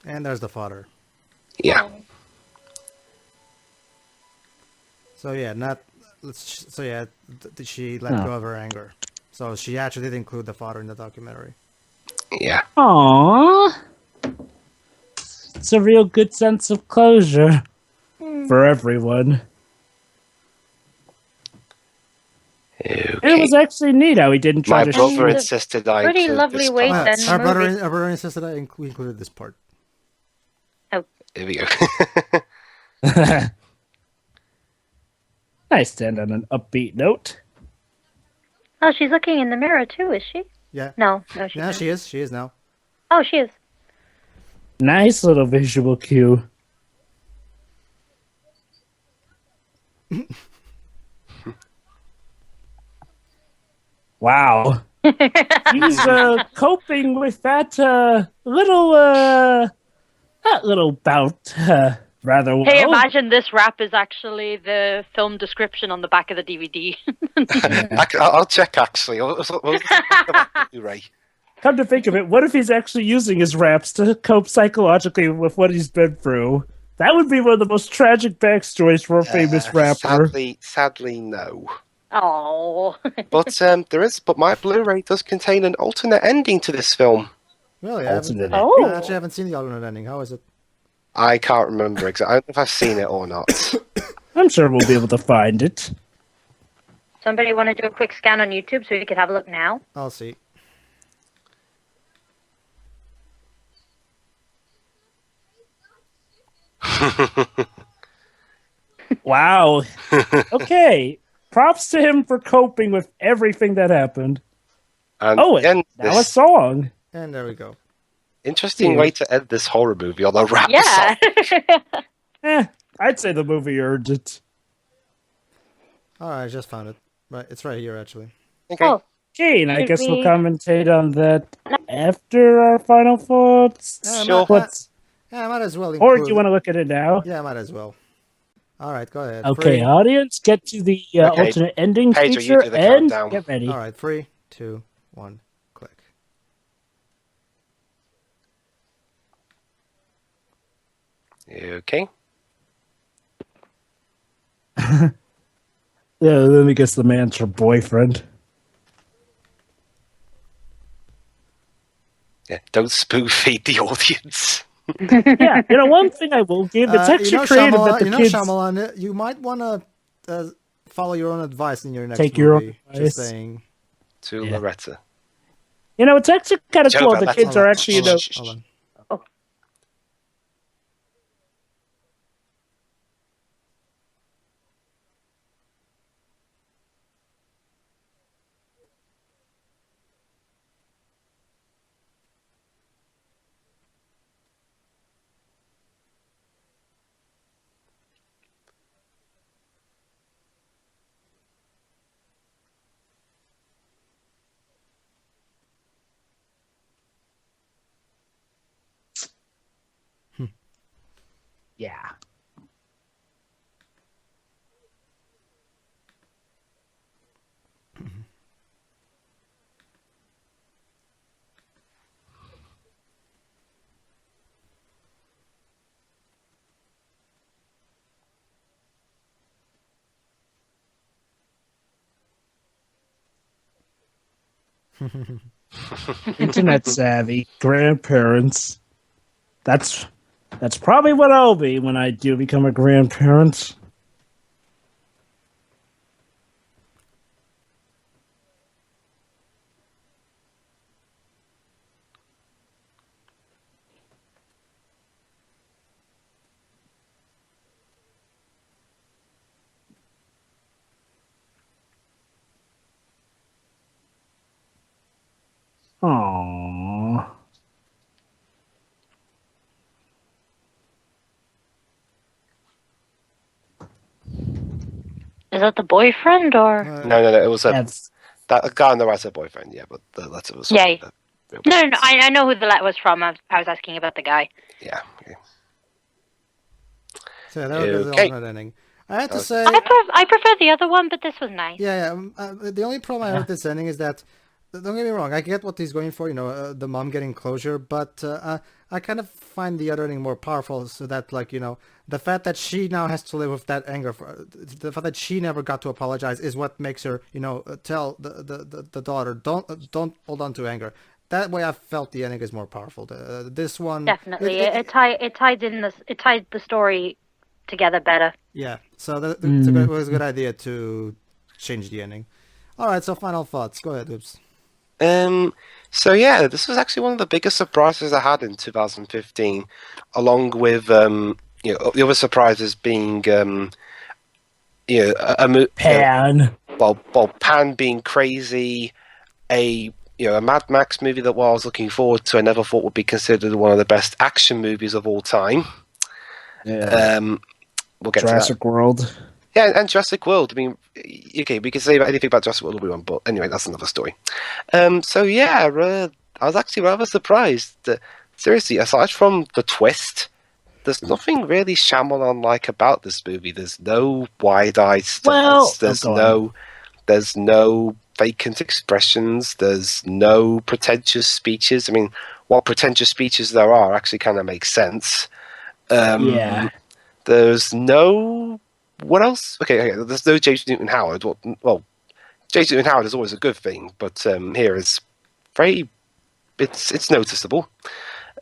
Speaker 2: And there's the father.
Speaker 1: Yeah.
Speaker 2: So yeah, not she let go of her anger. So she actually did include the father in the documentary.
Speaker 1: Yeah.
Speaker 3: Aww. It's a real good sense of closure for everyone.
Speaker 1: Okay.
Speaker 3: And it was actually neat how he didn't try
Speaker 1: My
Speaker 3: to
Speaker 1: brother
Speaker 3: shoot.
Speaker 1: insisted I
Speaker 4: Pretty
Speaker 1: include
Speaker 4: lovely
Speaker 1: this
Speaker 4: way
Speaker 1: part.
Speaker 4: then.
Speaker 2: Our
Speaker 4: movie.
Speaker 2: brother insisted we included this part.
Speaker 1: Here we go.
Speaker 3: Nice to end on an upbeat note.
Speaker 4: Oh, she's looking in the mirror too, is she?
Speaker 2: Yeah.
Speaker 4: No, she's
Speaker 2: Yeah,
Speaker 4: not.
Speaker 2: she is. She is now.
Speaker 4: Oh, she is.
Speaker 3: Nice little visual cue. Wow. He's coping with that little bout rather well.
Speaker 4: Hey, imagine this rap is actually the film description on the back of the DVD.
Speaker 1: I'll check actually. We'll Blu-ray.
Speaker 3: Come to think of it, what if he's actually using his raps to cope psychologically with what he's been through? That would be one of the most tragic backstories for a famous rapper.
Speaker 1: Sadly, no.
Speaker 4: Oh.
Speaker 1: But my Blu-ray does contain an alternate ending to this film.
Speaker 2: Really?
Speaker 3: Alternate
Speaker 2: I
Speaker 4: Oh.
Speaker 2: actually haven't seen the alternate ending. How is it?
Speaker 1: I can't remember exactly. I don't know if I've seen it or not.
Speaker 3: I'm sure we'll be able to find it.
Speaker 4: Somebody want to do a quick scan on YouTube so we could have a look now?
Speaker 2: I'll see.
Speaker 3: Wow. Okay. Props to him for coping with everything that happened.
Speaker 1: And
Speaker 3: Oh,
Speaker 1: again,
Speaker 3: now a
Speaker 1: this
Speaker 3: song.
Speaker 2: And there we go.
Speaker 1: interesting
Speaker 3: Yeah.
Speaker 1: way to end this horror movie on a rap
Speaker 4: Yeah.
Speaker 1: song.
Speaker 3: I'd say the movie earned it.
Speaker 2: Oh, I just found it. Right, it's right here actually.
Speaker 1: Okay.
Speaker 4: Oh,
Speaker 3: Okay, and I
Speaker 4: Should
Speaker 3: guess we'll
Speaker 4: we-
Speaker 3: commentate on that after our final thoughts.
Speaker 2: Yeah,
Speaker 1: Sure.
Speaker 3: What's,
Speaker 2: I might as well include.
Speaker 3: or do you want to look at it now?
Speaker 2: Yeah, I might as well. All right, go ahead.
Speaker 3: Okay,
Speaker 2: Three.
Speaker 3: audience, get to the
Speaker 1: Okay,
Speaker 3: alternate ending
Speaker 1: Pedro, you
Speaker 3: feature
Speaker 1: do the
Speaker 3: and
Speaker 1: countdown.
Speaker 3: get ready.
Speaker 2: All right, 3, 2, 1, click.
Speaker 1: Okay.
Speaker 3: Yeah, let me guess the man's her boyfriend.
Speaker 1: Yeah, don't spoon feed the audience.
Speaker 3: Yeah, one thing I will give, it's actually creative that the kids
Speaker 2: Shyamalan, you might want to follow your own advice in your next
Speaker 3: Take
Speaker 2: movie.
Speaker 3: your own
Speaker 2: Just
Speaker 3: advice.
Speaker 2: saying.
Speaker 1: To
Speaker 3: Yeah.
Speaker 1: Loretta.
Speaker 3: it's actually kind of
Speaker 1: Joe,
Speaker 3: cool.
Speaker 1: but
Speaker 3: The
Speaker 1: that's
Speaker 3: kids
Speaker 1: all
Speaker 3: are
Speaker 1: right.
Speaker 3: actually,
Speaker 2: Hold on.
Speaker 3: yeah. Internet savvy grandparents. That's probably what I'll be when I do become a grandparent. Aww.
Speaker 4: is that the boyfriend or?
Speaker 1: No, it was
Speaker 3: That's
Speaker 1: that guy on the right, a boyfriend. Yeah, but the letter was.
Speaker 4: Yeah.
Speaker 1: the real
Speaker 4: No,
Speaker 1: boyfriend.
Speaker 4: I know who the letter was from. I was asking about the guy.
Speaker 1: Yeah. Okay.
Speaker 2: So yeah, that would be the
Speaker 1: Okay.
Speaker 2: alternate ending. I have to
Speaker 1: Okay.
Speaker 2: say,
Speaker 4: I prefer the other one, but this was nice.
Speaker 2: the only problem I have with this ending is that don't get me wrong. I get what he's going for. The mom getting closure, but I kind of find the other ending more powerful. So that, like, the fact that she now has to live with that anger, the fact that she never got to apologize, is what makes her, tell the daughter, don't hold on to anger. That way, I felt the ending is more powerful. This one
Speaker 4: Definitely, it tied the story together better.
Speaker 2: Yeah, so it was a good idea to change the ending. All right, so final thoughts. Go ahead, Oops.
Speaker 1: So yeah, this was actually one of the biggest surprises I had in 2015, along with the other surprises being
Speaker 3: Pan.
Speaker 1: Pan being crazy, a Mad Max movie that I was looking forward to. I never thought would be considered one of the best action movies of all time.
Speaker 3: Yeah.
Speaker 1: We'll get
Speaker 3: Jurassic World.
Speaker 1: Yeah, and Jurassic World. I mean, okay, we can say anything about Jurassic World all we want, but anyway, that's another story. So yeah, I was actually rather surprised that, seriously, aside from the twist, there's nothing really Shyamalan-like about this movie. There's no wide-eyed stars. There's no vacant expressions. There's no pretentious speeches. I mean, what pretentious speeches there are actually kind of makes sense.
Speaker 3: Yeah.
Speaker 1: There's no... What else? Okay, there's no James Newton Howard. Well, James Newton Howard is always a good thing, but here is very... It's noticeable.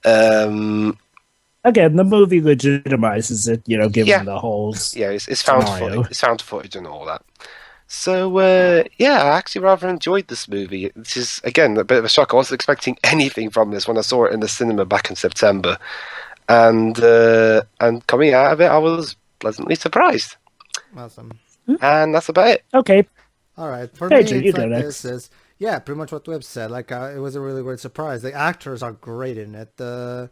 Speaker 3: Again, the movie legitimizes it, given the holes.
Speaker 1: Yeah, it's found footage. It's found footage and all that. So, yeah, I actually rather enjoyed this movie. This is, again, a bit of a shock. I wasn't expecting anything from this when I saw it in the cinema back in September. And coming out of it, I was pleasantly surprised.
Speaker 2: Awesome.
Speaker 1: And that's about it.
Speaker 3: Okay.
Speaker 2: All right. For
Speaker 3: Hey,
Speaker 2: me,
Speaker 3: Jim,
Speaker 2: this is pretty much what Webb said. Like, it was a really great surprise. The actors are great in it. The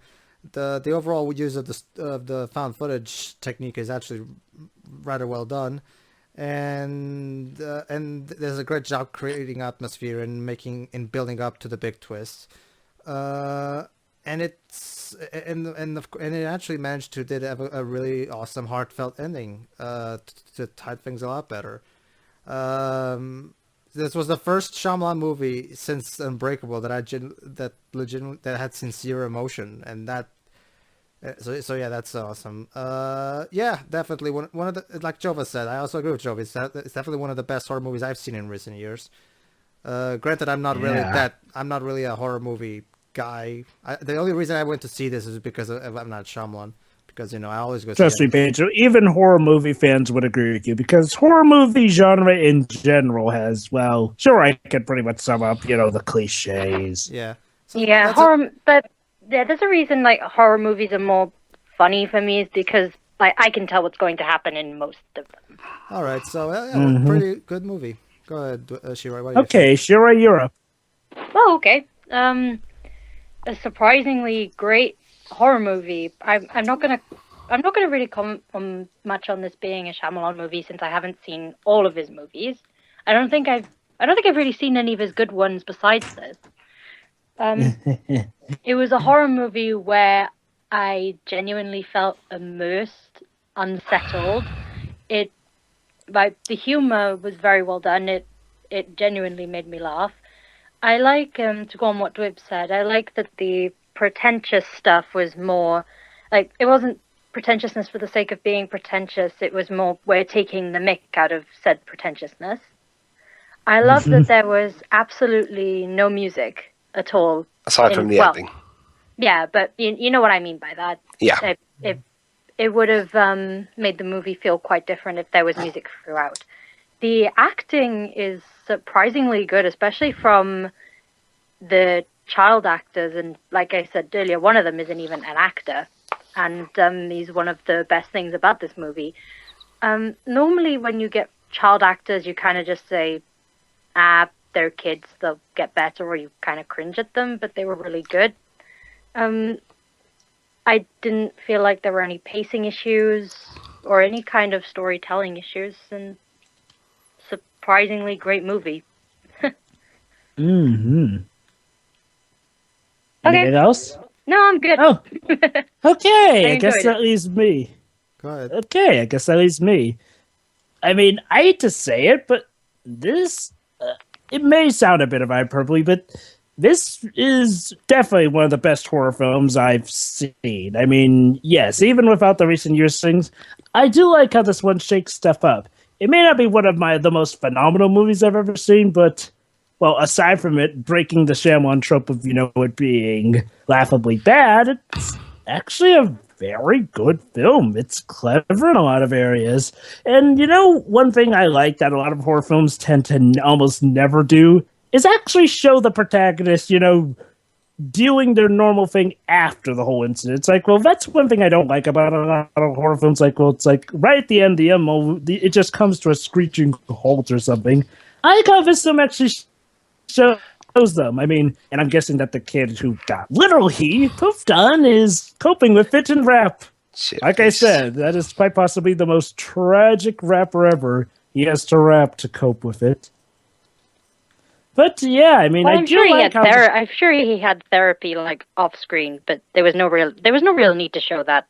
Speaker 2: overall use of the found footage technique is actually rather well done, and there's a great job creating atmosphere and building up to the big twist. And it actually managed to have a really awesome heartfelt ending to tie things a lot better. This was the first Shyamalan movie since Unbreakable that had sincere emotion, and that. So yeah, that's awesome. Yeah, definitely one of the, like Jova said. I also agree with Jova. It's definitely one of the best horror movies I've seen in recent years. Granted, I'm not really a horror movie guy. The only reason I went to see this is because of M.Night Shyamalan. Because I always go.
Speaker 3: Trust me, Pedro. Even horror movie fans would agree with you, because horror movie genre in general has, well, sure, I can pretty much sum up, the cliches.
Speaker 2: Yeah.
Speaker 4: So yeah, horror. But yeah, there's a reason like horror movies are more funny for me, is because like I can tell what's going to happen in most of them.
Speaker 2: All right, so pretty good movie. Go ahead, Shirai. What do you
Speaker 3: think? Shirai, you're up.
Speaker 4: Oh, okay. A surprisingly great horror movie. I'm not gonna really comment on much on this being a Shyamalan movie, since I haven't seen all of his movies. I don't think I've really seen any of his good ones besides this. It was a horror movie where I genuinely felt immersed, unsettled. The humor was very well done. It genuinely made me laugh. I like, to go on what Dwib said, I like that the pretentious stuff was more, like, it wasn't pretentiousness for the sake of being pretentious, it was more, we're taking the mick out of said pretentiousness. I love that there was absolutely no music at all.
Speaker 1: Aside from the ending.
Speaker 4: Yeah, but you know what I mean by that.
Speaker 1: Yeah.
Speaker 4: It would have made the movie feel quite different if there was music throughout. The acting is surprisingly good, especially from the child actors, and like I said earlier, one of them isn't even an actor, and he's one of the best things about this movie. Normally when you get child actors, you kind of just say, they're kids, they'll get better, or you kind of cringe at them, but they were really good. I didn't feel like there were any pacing issues or any kind of storytelling issues, and surprisingly great movie.
Speaker 3: Anything else?
Speaker 4: No, I'm good.
Speaker 3: Oh, okay. I guess that leaves me.
Speaker 2: Go ahead.
Speaker 3: Okay, I guess that leaves me. I mean, I hate to say it, but this it may sound a bit of hyperbole, but this is definitely one of the best horror films I've seen. I mean, yes, even without the recent years things, I do like how this one shakes stuff up. It may not be one of the most phenomenal movies I've ever seen, but, well, aside from it breaking the Shyamalan trope of, it being laughably bad, it's actually a very good film. It's clever in a lot of areas. And, one thing I like that a lot of horror films tend to almost never do is actually show the protagonist, doing their normal thing after the whole incident. It's like, well, that's one thing I don't like about a lot of horror films. Like, well, it's like right at the end, it just comes to a screeching halt or something. I like how this film actually shows them. I mean, and I'm guessing that the kid who got literally poofed on is coping with it in rap. Like I said, that is quite possibly the most tragic rapper ever. He has to rap to cope with it. But yeah, I mean,
Speaker 4: I'm sure he had therapy like off screen, but there was no real need to show that.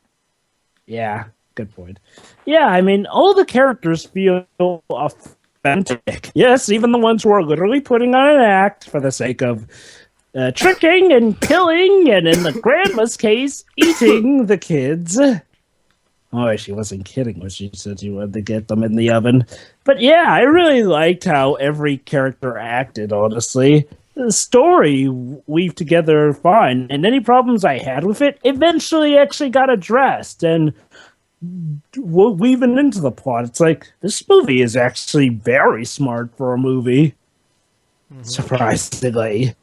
Speaker 3: Yeah, good point. Yeah, I mean, all the characters feel authentic. Yes, even the ones who are literally putting on an act for the sake of tricking and killing, and in the grandma's case, eating the kids. Oh, she wasn't kidding when she said she wanted to get them in the oven. But yeah, I really liked how every character acted, honestly. The story weaved together fine, and any problems I had with it eventually actually got addressed. And weaving into the plot, it's like, this movie is actually very smart for a movie. Mm-hmm. Surprisingly.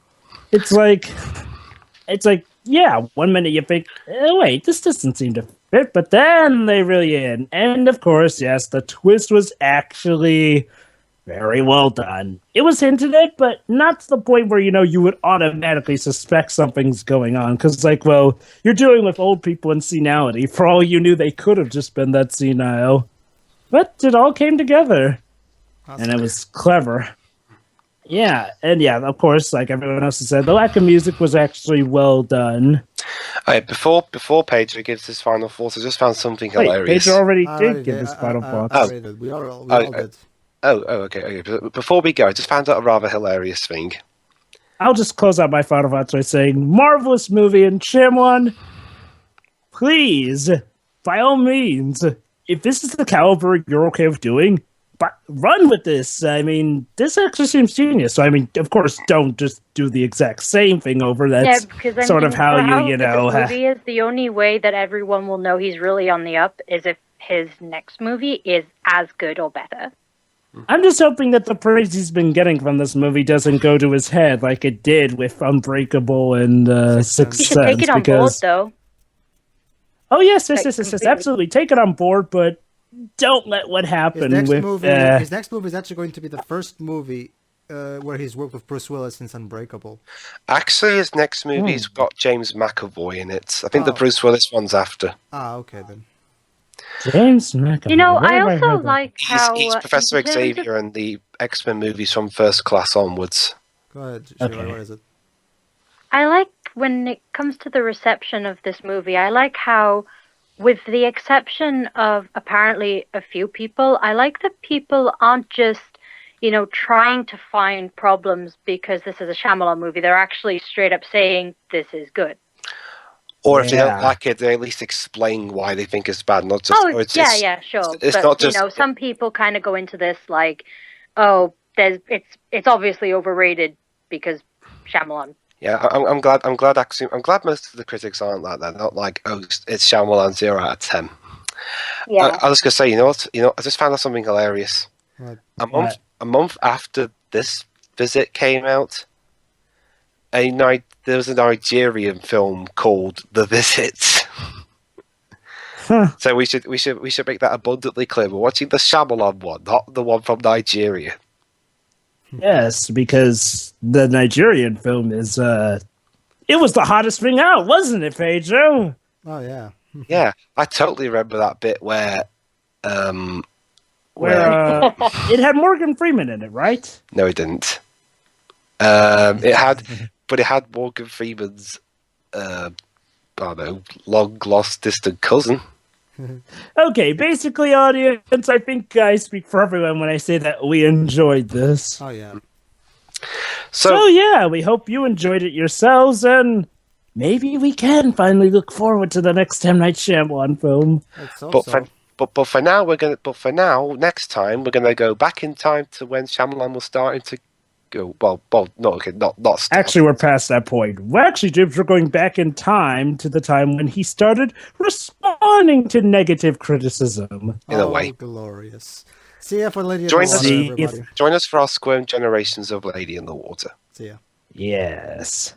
Speaker 3: It's like, yeah, 1 minute you think, wait, this doesn't seem to fit, but then they really in. And of course, yes, the twist was actually very well done. It was hinted at, but not to the point where, you would automatically suspect something's going on. Because, well, you're dealing with old people and senility. For all you knew, they could have just been that senile. But it all came together. And it was clever. Yeah, and yeah, of course, like everyone else has said, the lack of music was actually well done.
Speaker 1: Before Pedro gives his final thoughts, I just found something hilarious.
Speaker 3: Pedro already did give his final thoughts.
Speaker 2: We all did.
Speaker 1: Okay. Before we go, I just found out a rather hilarious thing.
Speaker 3: I'll just close out my final thoughts by saying, marvelous movie, and Shyamalan, please, by all means, if this is the caliber you're okay with doing, but run with this. I mean, this actually seems genius. So, I mean, of course, don't just do the exact same thing over. That's sort of how
Speaker 4: the movie is. The only way that everyone will know he's really on the up is if his next movie is as good or better.
Speaker 3: I'm just hoping that the praise he's been getting from this movie doesn't go to his head like it did with Unbreakable and Sixth Sense.
Speaker 4: You should take it on board, though.
Speaker 3: Oh, yes, absolutely. Take it on board, but don't let what happened
Speaker 2: his next movie is actually going to be the first movie where he's worked with Bruce Willis since Unbreakable.
Speaker 1: Actually, his next movie's got James McAvoy in it. I think the Bruce Willis one's after.
Speaker 2: Okay then.
Speaker 3: James McAvoy.
Speaker 4: I also like how
Speaker 1: he's Professor Xavier in the X-Men movies from First Class onwards.
Speaker 2: Go ahead, Shira, what is it?
Speaker 4: I like when it comes to the reception of this movie. I like how, with the exception of apparently a few people, I like that people aren't just, trying to find problems because this is a Shyamalan movie. They're actually straight up saying this is good.
Speaker 1: Or if they don't like it, they at least explain why they think it's bad. Not just
Speaker 4: sure. It's not just some people kind of go into this like, it's obviously overrated because Shyamalan.
Speaker 1: Yeah, I'm glad most of the critics aren't like that. Not like, it's Shyamalan 0 out of 10.
Speaker 4: Yeah.
Speaker 1: I was gonna say, I just found out something hilarious.
Speaker 2: What?
Speaker 1: A month after this visit came out, there was a Nigerian film called The Visit. So we should make that abundantly clear. We're watching the Shyamalan one, not the one from Nigeria.
Speaker 3: Yes, because the Nigerian film is it was the hottest thing out, wasn't it, Pedro?
Speaker 2: Oh yeah.
Speaker 3: Yeah,
Speaker 1: I totally remember that bit where
Speaker 3: it had Morgan Freeman in it, right?
Speaker 1: No, it didn't. It had Morgan Freeman's long lost distant cousin.
Speaker 3: Okay, basically, audience, I think I speak for everyone when I say that we enjoyed this.
Speaker 2: Oh yeah.
Speaker 3: So yeah, we hope you enjoyed it yourselves, and maybe we can finally look forward to the next M. Night Shyamalan film.
Speaker 2: Let's hope
Speaker 1: But
Speaker 2: so.
Speaker 1: for now, next time we're gonna go back in time to when Shyamalan was starting to go. Well, no, okay, not start.
Speaker 3: Actually, we're past that point. Well, actually, James, we're going back in time to the time when he started responding to negative criticism.
Speaker 1: In a way.
Speaker 2: Glorious. See ya for Lady
Speaker 1: Join
Speaker 2: in the
Speaker 1: us-
Speaker 2: Water, everybody.
Speaker 1: Join us for our Squirm Generations of Lady in the Water.
Speaker 2: See ya.
Speaker 3: Yes.